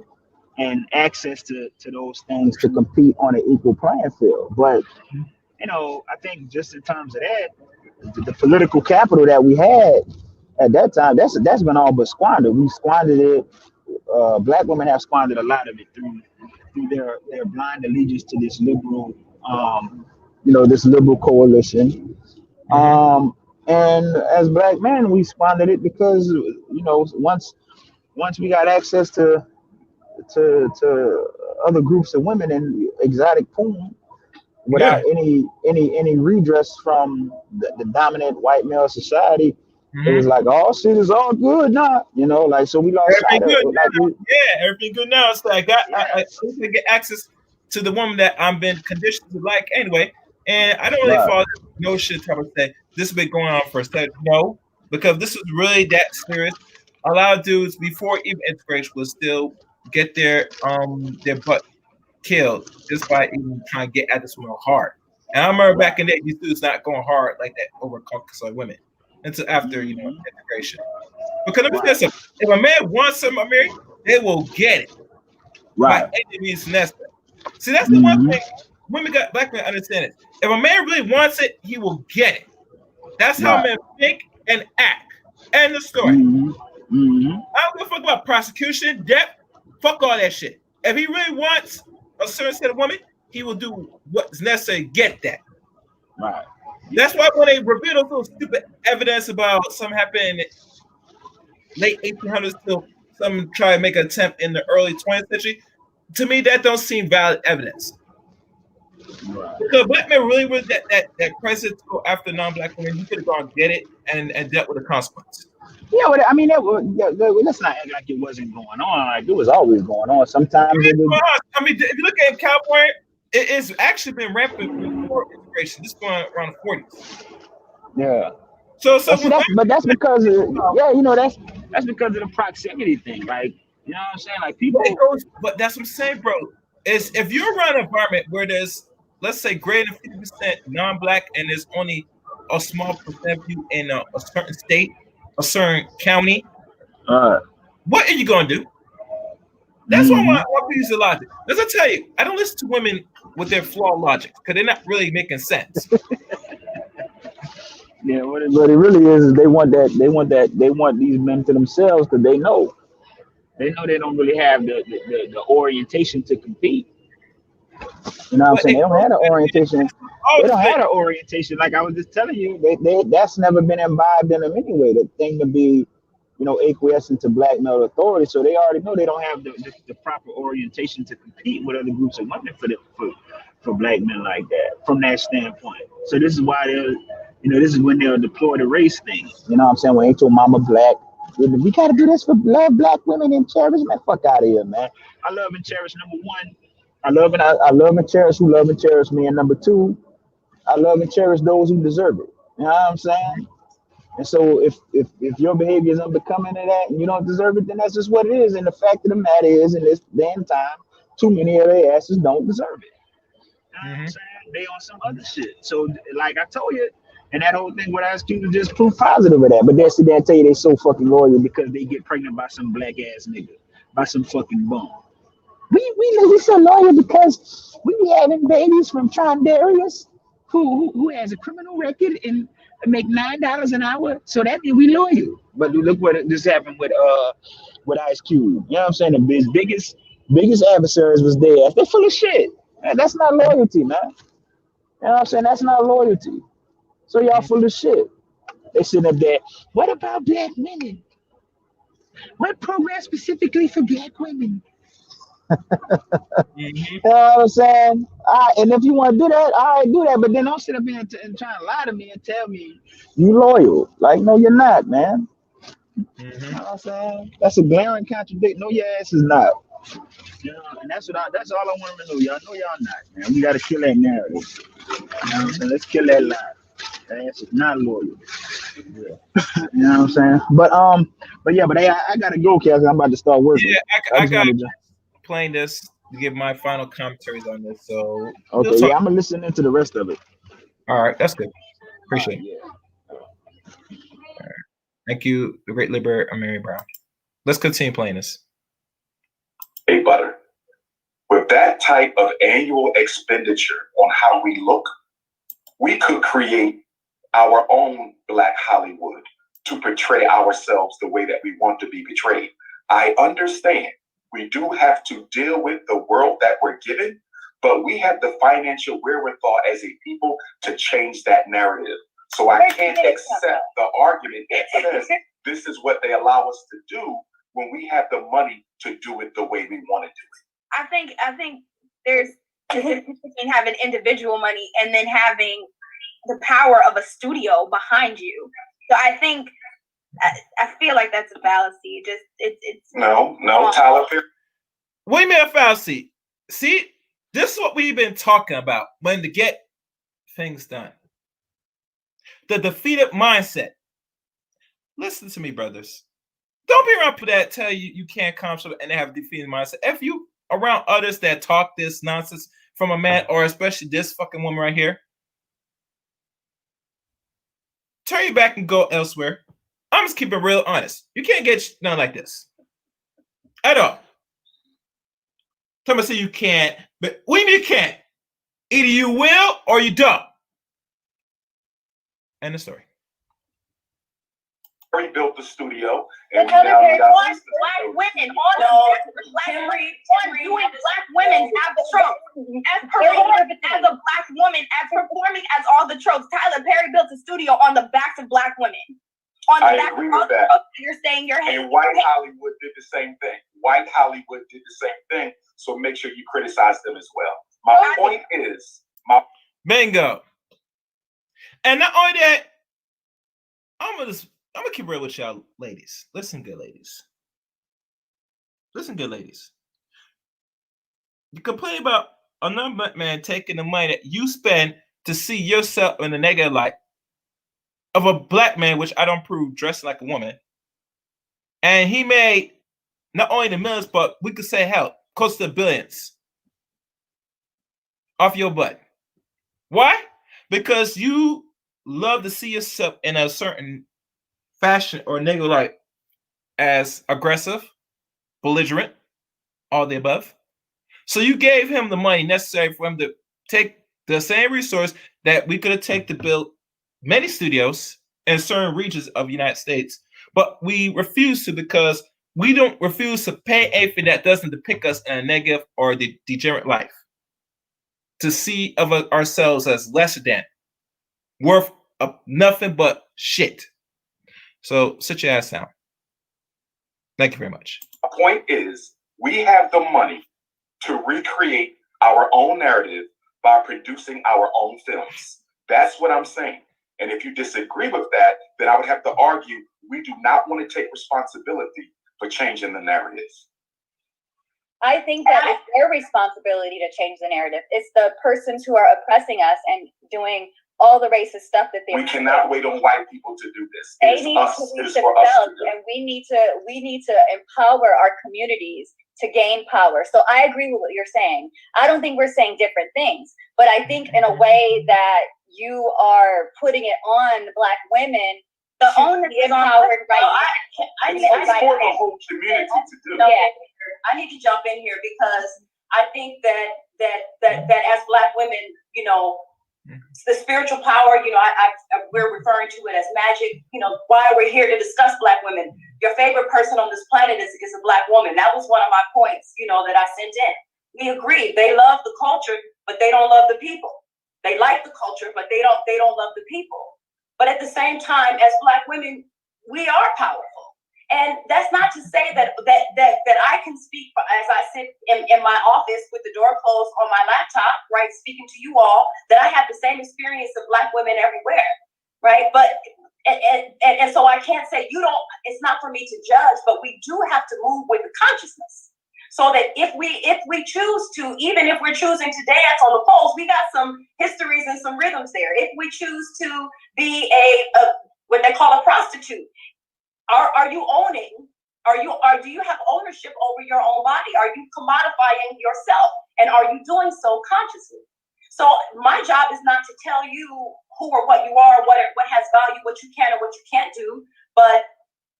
and access to those things to compete on an equal playing field. But I think just in terms of that, the political capital that we had at that time, that's been all but squandered. We squandered it. Black women have squandered a lot of it through their blind allegiance to this liberal coalition. Mhm. And as black men, we squandered it because once we got access to other groups of women and exotic porn without Yeah. any redress from the dominant white male society, it was Mhm. like, oh shit is all good now, like, so we lost sight Everything of, good like, now. Yeah, everything good now. So I yes, need to get access to the woman that I'm been conditioned to like anyway. And I don't really right, follow no shit type of thing. This has been going on for a second. No, because this was really that serious. A lot of dudes before even integration would still get their butt killed just by even trying to get at this woman hard. And I remember back right. in the day, these dudes not going hard like that over Caucasoid women until after Hmm. integration. Because let me tell you Right, something. If a man wants something, Mary, they will get it by right. any means necessary. See, that's the one Hmm. thing women got black men understand it. If a man really wants it, he will get it. That's how Right. men think and act. End the story. Hmm. Hmm. I don't give a fuck about prosecution, death, fuck all that shit. If he really wants a certain set of women, he will do what's necessary to get that. Right. That's why when they reveal those little stupid evidence about something happened late 1800s till some try to make an attempt in the early 20th century, to me that don't seem valid evidence. Right. Because black men really was that crisis to go after non-black women, you could have gone get it and dealt with the consequence. Yeah, but I mean, let's not act like it wasn't going on. Like, it was always going on. Sometimes it would. I mean, if you look at California, it's actually been rampant before integration. This going around the 40s. Yeah. So But see, when that's because yeah, that's because of the proximity thing. Like, you know what I'm saying? Like, but it people. goes, but that's what I'm saying, bro. Is if you're around an environment where there's, let's say, greater than 50% non-black, and there's only a small percent of you in a certain state, a certain county, Uh. what are you gonna do? That's why I Hmm. want to use the logic. As I tell you, I don't listen to women with their flawed logic because they're not really making sense. Yeah. What it really is they want that. They want these men to themselves because they know they don't really have the orientation to compete. You know what I'm But saying? it They don't goes have the back to orientation. They always don't been have the orientation. Like I was just telling you, that's never been imbibed in them anyway. The thing to be, acquiescent to black male authority. So they already know they don't have the proper orientation to compete with other groups of women for black men like that from that standpoint. So this is why this is when they'll deploy the race thing. You know what I'm saying? When ain't your mama black. We gotta do this for love black women and cherish, man. Fuck out of here, man. I love and cherish number one. I love and cherish who love and cherish me. And number two, I love and cherish those who deserve it. You know what I'm saying? And so if your behavior is unbecoming of that and you don't deserve it, then that's just what it is. And the fact of the matter is, in this day and time, too many of their asses don't deserve it. You know what I'm Mhm. saying? They on some other shit. So like I told you, and that whole thing with Ice Cube is just proof positive of that. But they'll sit there and tell you they so fucking loyal because they get pregnant by some black ass nigga, by some fucking bum. We so loyal because we be having babies from Trondarius who has a criminal record and make $9 an hour. So that means we loyal. But look what just happened with Ice Cube. You know what I'm saying? His biggest adversaries was there. They're full of shit. Man, that's not loyalty, man. You know what I'm saying? That's not loyalty. So y'all full of shit. They sitting up there. What about black women? What program specifically for black women? Mhm. You know what I'm saying? All right, and if you want to do that, all right, do that. But then don't sit up here and try to lie to me and tell me you loyal. Like, no, you're not, man. You know Mhm. what I'm saying? That's a glaring contradiction. No, your ass is not. You know, and that's all I want to know. Y'all know y'all not, man. We gotta kill that narrative. You know what I'm saying? Let's kill that lie. That ass is not loyal. Yeah. You know what I'm saying? But yeah, but hey, I gotta go, Kaz. I'm about to start working. Yeah, I I just got wanted to. playing this to give my final commentaries on this. So we'll Okay, talk. yeah, I'm gonna listen into the rest of it. All right, that's good. All right, Appreciate it. yeah. Thank you, the great liberator Mary Brown. Let's continue playing this. Hey, Butter. With that type of annual expenditure on how we look, we could create our own Black Hollywood to portray ourselves the way that we want to be portrayed. I understand we do have to deal with the world that we're given, but we have the financial wherewithal as a people to change that narrative. So I can't accept the argument that says this is what they allow us to do when we have the money to do it the way we want to do it. I think there's a difference between having individual money and then having the power of a studio behind you. So I think I feel like that's a fallacy. Just it's no Tyler Perry. Wait a minute, fallacy. See, this is what we've been talking about when to get things done. The defeated mindset. Listen to me, brothers. Don't be around people that tell you you can't come and they have a defeated mindset. If you around others that talk this nonsense from a man, or especially this fucking woman right here, turn your back and go elsewhere. I'm just keeping it real honest. You can't get none like this at all. Somebody say you can't, but what do you mean you can't? Either you will or you don't. End of story. He built the studio, and and now we got black women on doing black women have the tropes. As a black woman, as performing as all the tropes. Tyler Perry built a studio on the backs of black women. On the I back agree of all with the that. tropes you're saying you're hating. And white Hollywood did the same thing. White Hollywood did the same thing. So make sure you criticize them as well. My point is, bingo. And not only that, I'm gonna keep real with y'all, ladies. Listen, good ladies. Listen, good ladies. You complain about another man taking the money that you spend to see yourself in the negative light of a black man, which I don't prove dressing like a woman. And he made not only the millions, but we could say hell, close to billions off your butt. Why? Because you love to see yourself in a certain fashion or negative light as aggressive, belligerent, all the above. So you gave him the money necessary for him to take the same resource that we could have taken to build many studios in certain regions of the United States, but we refuse to because we don't refuse to pay anything that doesn't depict us in a negative or the degenerate life. To see of ourselves as lesser than, worth of nothing but shit. So sit your ass down. Thank you very much. The point is, we have the money to recreate our own narrative by producing our own films. That's what I'm saying. And if you disagree with that, then I would have to argue we do not want to take responsibility for changing the narrative. I think that it's their responsibility to change the narrative. It's the persons who are oppressing us and doing all the racist stuff that we cannot wait on white people to do this. They need to reach themselves, and we need to empower our communities to gain power. So I agree with what you're saying. I don't think we're saying different things, but I think in a way that you are putting it on black women. The onus is empowered right now. I need for the whole community to do. I need to jump in here because I think that as black women, you know, the spiritual power, you know, we're referring to it as magic. You know, why we're here to discuss black women. Your favorite person on this planet is a black woman. That was one of my points, you know, that I sent in. We agree. They love the culture, but they don't love the people. They like the culture, but they don't love the people. But at the same time, as black women, we are powerful. And that's not to say that I can speak as I sit in my office with the door closed on my laptop, right, speaking to you all, that I have the same experience of Black women everywhere, right? But and so I can't say you don't. It's not for me to judge, but we do have to move with the consciousness. So that if we choose to, even if we're choosing to dance on the poles, we got some histories and some rhythms there. If we choose to be a what they call a prostitute, are you owning? Do you have ownership over your own body? Are you commodifying yourself? And are you doing so consciously? So my job is not to tell you who or what you are, what has value, what you can or what you can't do. But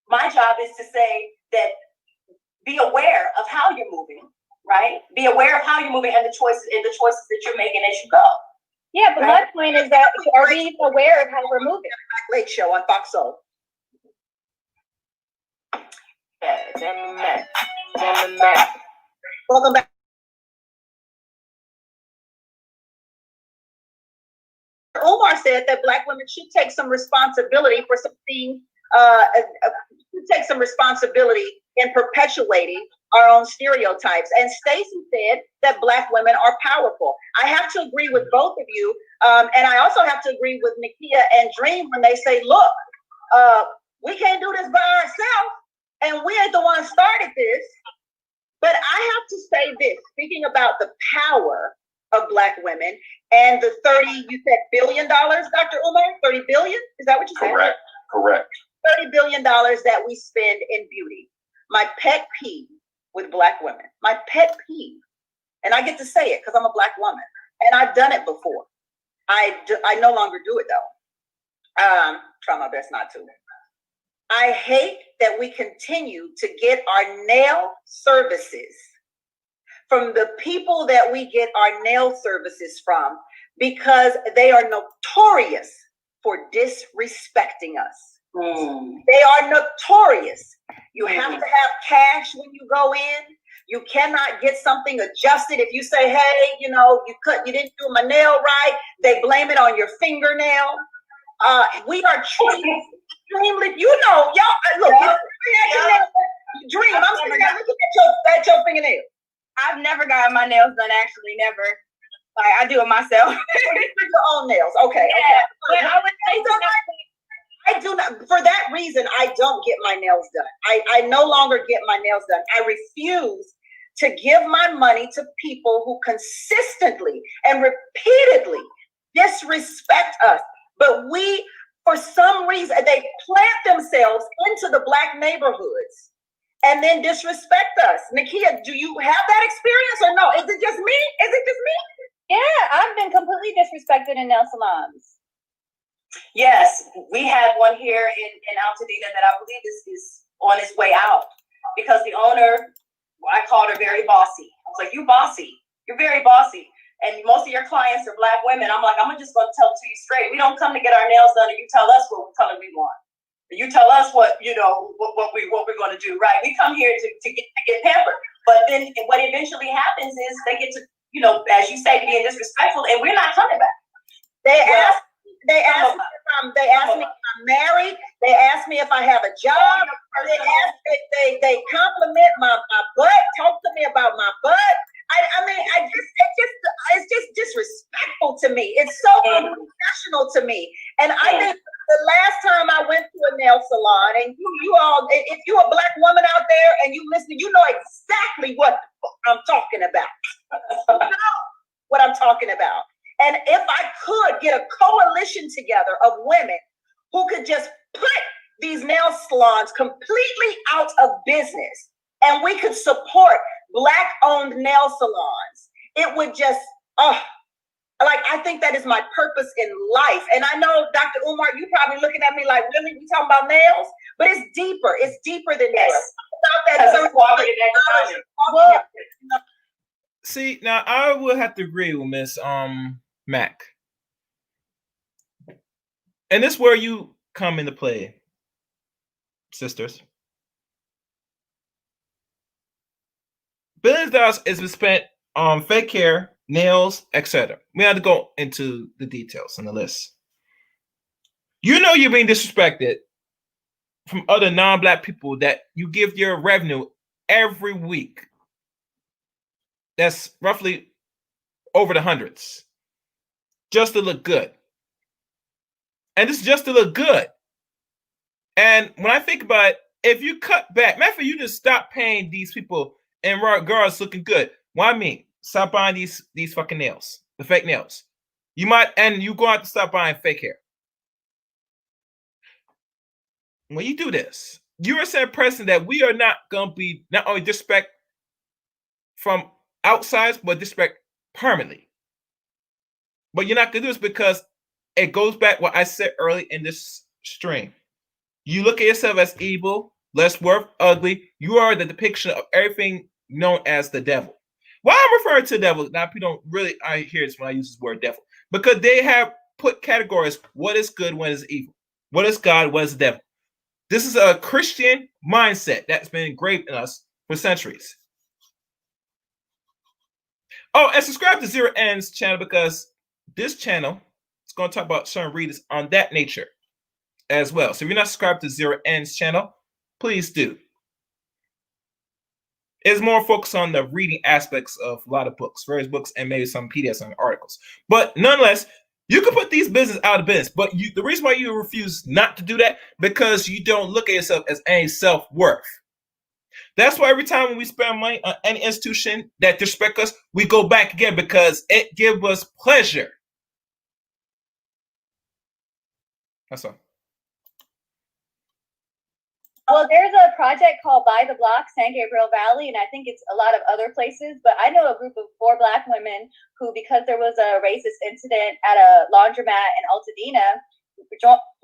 my job is to say that be aware of how you're moving, right? Be aware of how you're moving and the choices that you're making as you go. Yeah, but my point is that are we aware of how we're moving? Late show on Fox Soul. Welcome back. Omar said that Black women should take some responsibility for something, should take some responsibility in perpetuating our own stereotypes. And Stacey said that Black women are powerful. I have to agree with both of you. And I also have to agree with Nakia and Dream when they say, look, we can't do this by ourselves. And we ain't the ones started this. But I have to say this, speaking about the power of Black women and the you said $billion, Dr. Umar? 30 billion? Is that what you said? Correct. $30 billion that we spend in beauty. My pet peeve with Black women, my pet peeve, and I get to say it because I'm a Black woman and I've done it before. I no longer do it though. Try my best not to. I hate that we continue to get our nail services from the people that we get our nail services from because they are notorious for disrespecting us. They are notorious. You have to have cash when you go in. You cannot get something adjusted. If you say, hey, you didn't do my nail right, they blame it on your fingernail. We are treated extremely, y'all, look, Dream, I'm sitting there looking at your fingernail. I've never gotten my nails done, actually, never. Like, I do it myself. Your own nails, okay. Yeah, okay. But I would say I do not, for that reason, I don't get my nails done. I no longer get my nails done. I refuse to give my money to people who consistently and repeatedly disrespect us. But we, for some reason, they plant themselves into the Black neighborhoods and then disrespect us. Nakia, do you have that experience or no? Is it just me? Yeah, I've been completely disrespected in nail salons. Yes, we had one here in Altadena that I believe is on its way out because the owner, I called her very bossy. I was like, you bossy, you're very bossy. And most of your clients are Black women. I'm like, I'm just gonna tell it to you straight. We don't come to get our nails done and you tell us what color we want. You tell us what we're gonna do, right? We come here to get pampered. But then what eventually happens is they get to, as you say, being disrespectful, and we're not coming back. They ask me if I'm married. They ask me if I have a job. They compliment my butt, talk to me about my butt. It's just disrespectful to me. It's so unprofessional to me. And I think the last time I went to a nail salon, and you all, if you're a Black woman out there and you listen, you know exactly what I'm talking about. You know what I'm talking about. And if I could get a coalition together of women who could just put these nail salons completely out of business, and we could support Black-owned nail salons, it would just, I think that is my purpose in life. And I know, Dr. Umar, you probably looking at me like, really, we talking about nails? But it's deeper. It's deeper than nails. See, now I would have to agree with Miss Mac. And this is where you come into play, sisters. Billions of dollars is spent on fake hair, nails, etc. We have to go into the details on the list. You know you're being disrespected from other non-black people that you give your revenue every week. That's roughly over the hundreds. Just to look good. And this is just to look good. And when I think about it, if you cut back, matter of fact, you just stop paying these people in regards looking good. Why me? Stop buying these fucking nails, the fake nails. You might, and you go out to stop buying fake hair. When you do this, you are saying, person, that we are not going to be not only disrespect from outside, but disrespect permanently. But you're not going to do this because it goes back what I said early in this stream. You look at yourself as evil, less worth, ugly. You are the depiction of everything known as the devil. Why I'm referring to the devil, now people don't really, I hear this when I use this word devil, because they have put categories, what is good, what is evil, what is God, what is the devil. This is a Christian mindset that's been engraved in us for centuries. Oh, and subscribe to Zero Ends channel, because this channel is going to talk about certain readers on that nature as well. So if you're not subscribed to Zero Ends channel, please do. It's more focused on the reading aspects of a lot of books, various books, and maybe some PDFs and articles. But nonetheless, you can put these business out of business. But the reason why you refuse not to do that, because you don't look at yourself as any self-worth. That's why every time when we spend money on any institution that disrespect us, we go back again, because it gives us pleasure. That's all. Well, there's a project called Buy the Block, San Gabriel Valley, and I think it's a lot of other places, but I know a group of 4 Black women who, because there was a racist incident at a laundromat in Altadena,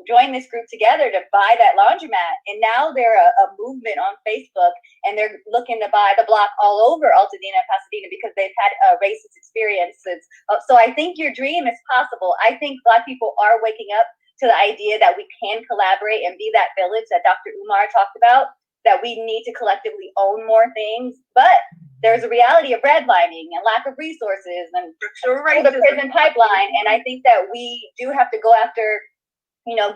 joined this group together to buy that laundromat, and now they're a movement on Facebook, and they're looking to buy the block all over Altadena and Pasadena because they've had racist experiences. So I think your dream is possible. I think Black people are waking up to the idea that we can collaborate and be that village that Dr. Umar talked about, that we need to collectively own more things. But there's a reality of redlining and lack of resources and the prison pipeline. And I think that we do have to go after,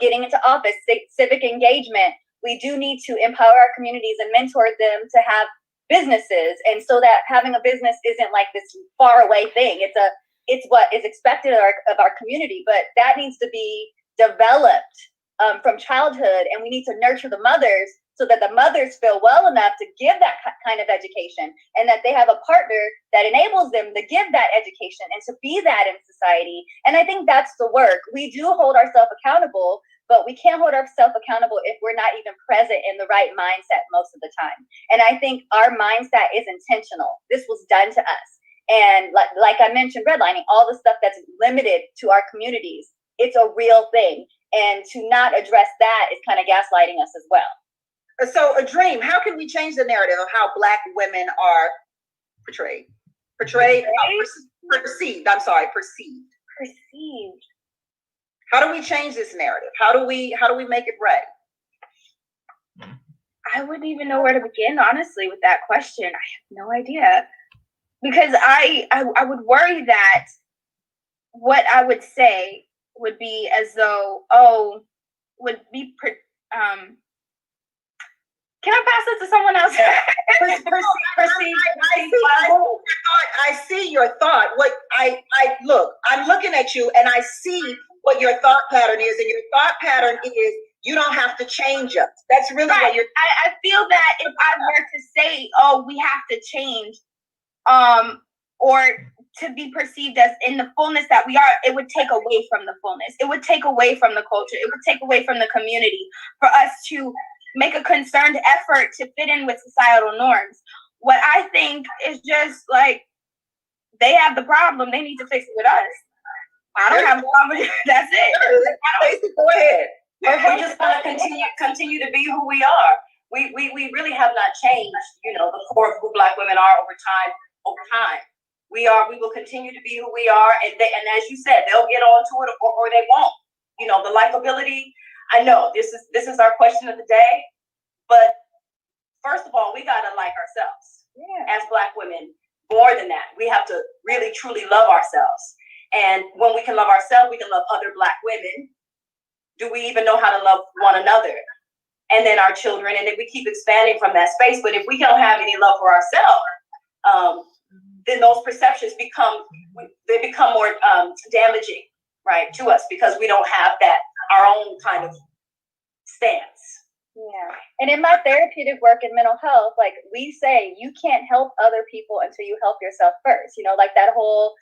getting into office, civic engagement. We do need to empower our communities and mentor them to have businesses. And so that having a business isn't like this far away thing. It's what is expected of our community, but that needs to be developed from childhood, and we need to nurture the mothers so that the mothers feel well enough to give that kind of education, and that they have a partner that enables them to give that education and to be that in society. And I think that's the work. We do hold ourselves accountable, but we can't hold ourselves accountable if we're not even present in the right mindset most of the time. And I think our mindset is intentional. This was done to us. And like I mentioned, redlining, all the stuff that's limited to our communities, it's a real thing. And to not address that is kind of gaslighting us as well. So, a dream, how can we change the narrative of how Black women are portrayed? Perceived. How do we change this narrative? How do we make it right? I wouldn't even know where to begin, honestly, with that question. I have no idea. Because I would worry that what I would say would be as though, can I pass it to someone else? I see your thought. What I'm looking at you and I see what your thought pattern is, and your thought pattern is you don't have to change us. That's really right. what you're. I feel that if I were to say, we have to change, or to be perceived as in the fullness that we are, it would take away from the fullness. It would take away from the culture. It would take away from the community for us to make a concerted effort to fit in with societal norms. What I think is just like, they have the problem, they need to fix it with us. I don't have a problem. That's it. Go ahead. We just want to continue to be who we are. We really have not changed, the core of who Black women are over time. We will continue to be who we are, and as you said, they'll get onto it or they won't. The likability. I know this is our question of the day, but first of all, we gotta like ourselves as Black women. More than that, we have to really truly love ourselves. And when we can love ourselves, we can love other Black women. Do we even know how to love one another? and then our children, and then we keep expanding from that space. But if we don't have any love for ourselves, then those perceptions become more damaging, right, to us, because we don't have that our own kind of stance. Yeah. And in my therapeutic work in mental health, like we say, you can't help other people until you help yourself first. You know, like that whole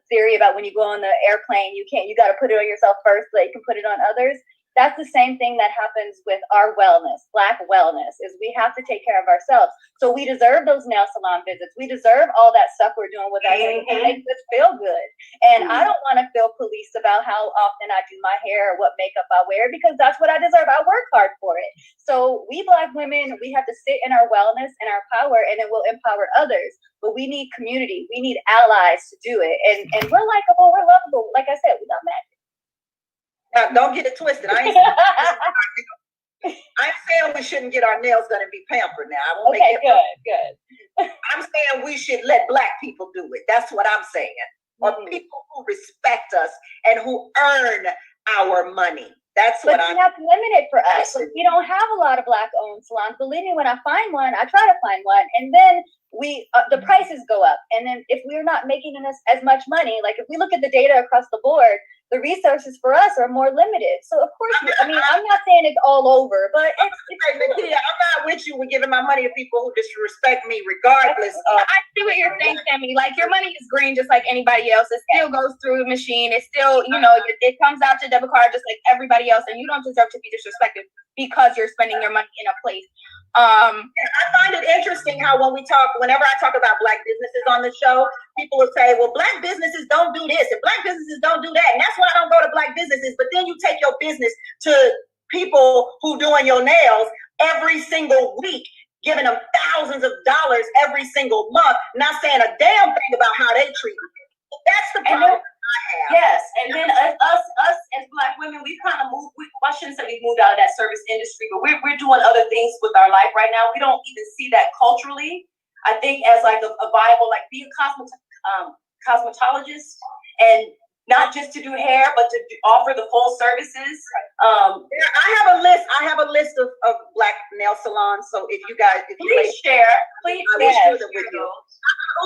theory about when you go on the airplane, you got to put it on yourself first so you can put it on others. That's the same thing that happens with our wellness, Black wellness, is we have to take care of ourselves. So we deserve those nail salon visits. We deserve all that stuff we're doing with ourselves. It makes us feel good. And I don't want to feel policed about how often I do my hair or what makeup I wear, because that's what I deserve. I work hard for it. So we Black women, we have to sit in our wellness and our power, and then we'll empower others. But we need community. We need allies to do it. And we're likable. We're lovable. Like I said, we got magic. Now, don't get it twisted. I ain't saying we shouldn't get our nails done and be pampered now. I won't okay, good. I'm saying we should let Black people do it. That's what I'm saying. Or people who respect us and who earn our money. That's what I'm saying. But that's limited for us. We don't have a lot of Black-owned salons. Believe me, when I find one, I try to find one, and then the prices go up. And then if we're not making as much money, like if we look at the data across the board, the resources for us are more limited. So of course, I'm not saying it's all over, but it's I'm not with you with giving my money to people who disrespect me, regardless of. I see what you're saying, Sammy. Like, your money is green just like anybody else. It still goes through a machine. It still, it comes out your debit card just like everybody else, and you don't deserve to be disrespected because you're spending your money in a place. I find it interesting how whenever I talk about Black businesses on the show, people will say, well, Black businesses don't do this and Black businesses don't do that. And that's why I don't go to Black businesses. But then you take your business to people who doing your nails every single week, giving them thousands of dollars every single month, not saying a damn thing about how they treat you. That's the problem. Yes, and then us as Black women, we've kind of moved. I shouldn't say we've moved out of that service industry, but we're doing other things with our life right now. We don't even see that culturally. I think as like a Bible, like be a cosmetologist, and not just to do hair, but to offer the full services. I have a list of Black nail salons. So if you guys, please share, please share them with you.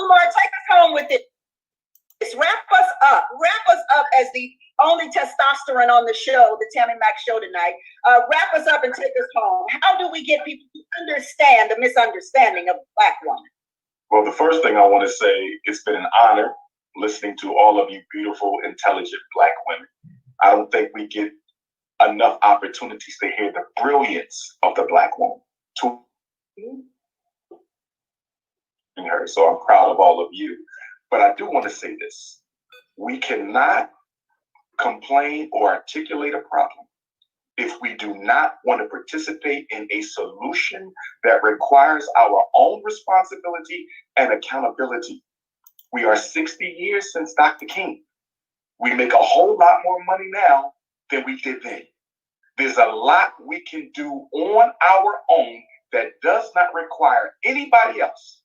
Umar, take us home with it. Wrap us up as the only testosterone on the show, the Tammy Mack show tonight. Wrap us up and take us home. How do we get people to understand the misunderstanding of the Black woman? Well, the first thing I want to say, it's been an honor listening to all of you beautiful, intelligent Black women. I don't think we get enough opportunities to hear the brilliance of the Black woman. So I'm proud of all of you. But I do want to say this. We cannot complain or articulate a problem if we do not want to participate in a solution that requires our own responsibility and accountability. We are 60 years since Dr. King. We make a whole lot more money now than we did then. There's a lot we can do on our own that does not require anybody else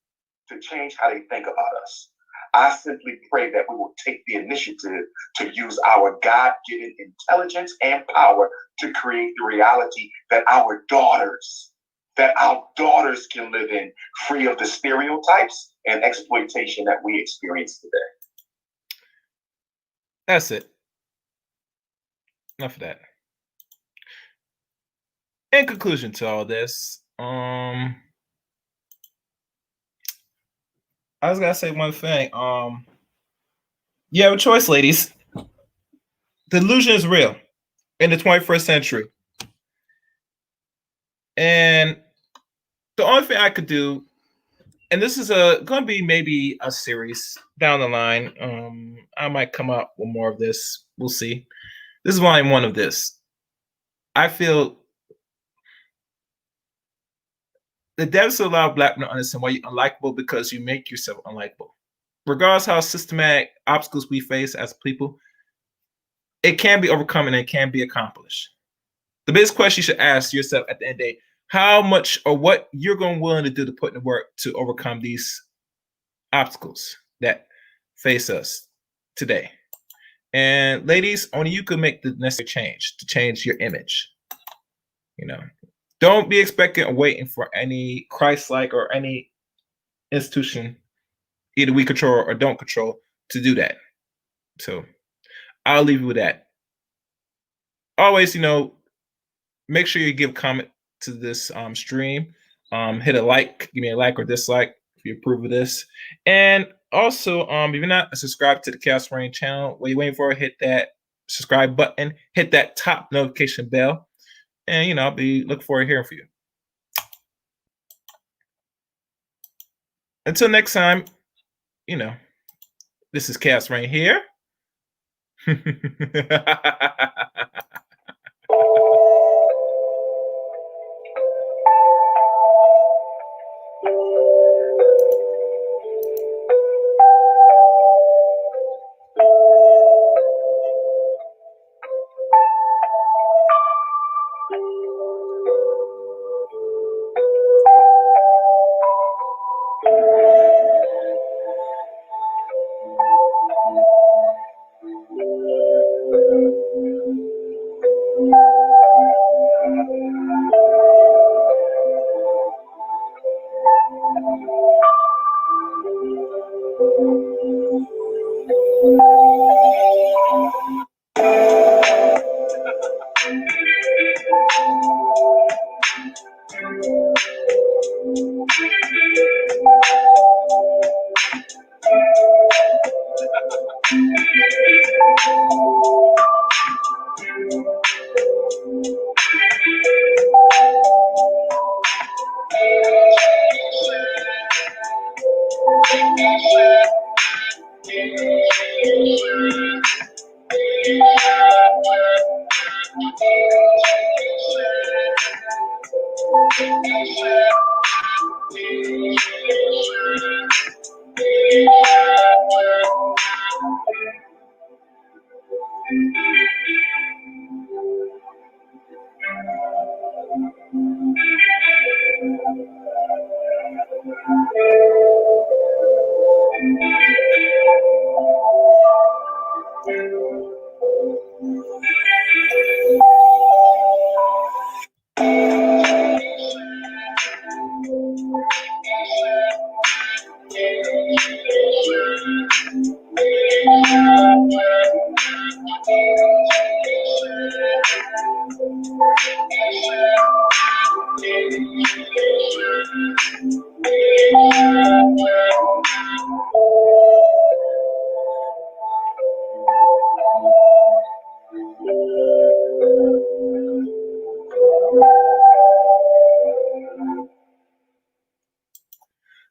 to change how they think about us. I simply pray that we will take the initiative to use our God-given intelligence and power to create the reality that our daughters can live in, free of the stereotypes and exploitation that we experience today. That's it. Enough of that. In conclusion to all this, I was gonna say one thing. You have a choice, ladies. Delusion is real in the 21st century. And the only thing I could do, and this is going to be maybe a series down the line. I might come up with more of this. We'll see. This is volume 1 of this. I feel the deficit allowed Black men to understand why you're unlikable, because you make yourself unlikable. Regardless how systematic obstacles we face as people, it can be overcome and it can be accomplished. The biggest question you should ask yourself at the end of the day, how much or what you're going willing to do to put in the work to overcome these obstacles that face us today. And ladies, only you can make the necessary change to change your image. Don't be expecting or waiting for any Christ-like or any institution, either we control or don't control, to do that. So I'll leave you with that. Always, make sure you give comment to this stream. Hit a like, give me a like or dislike if you approve of this. And also, if you're not subscribed to the Chaos Rain channel, what are you waiting for? Hit that subscribe button, hit that top notification bell, and I'll be looking forward to hearing from you. Until next time, this is Chaos Rain here.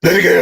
Let me get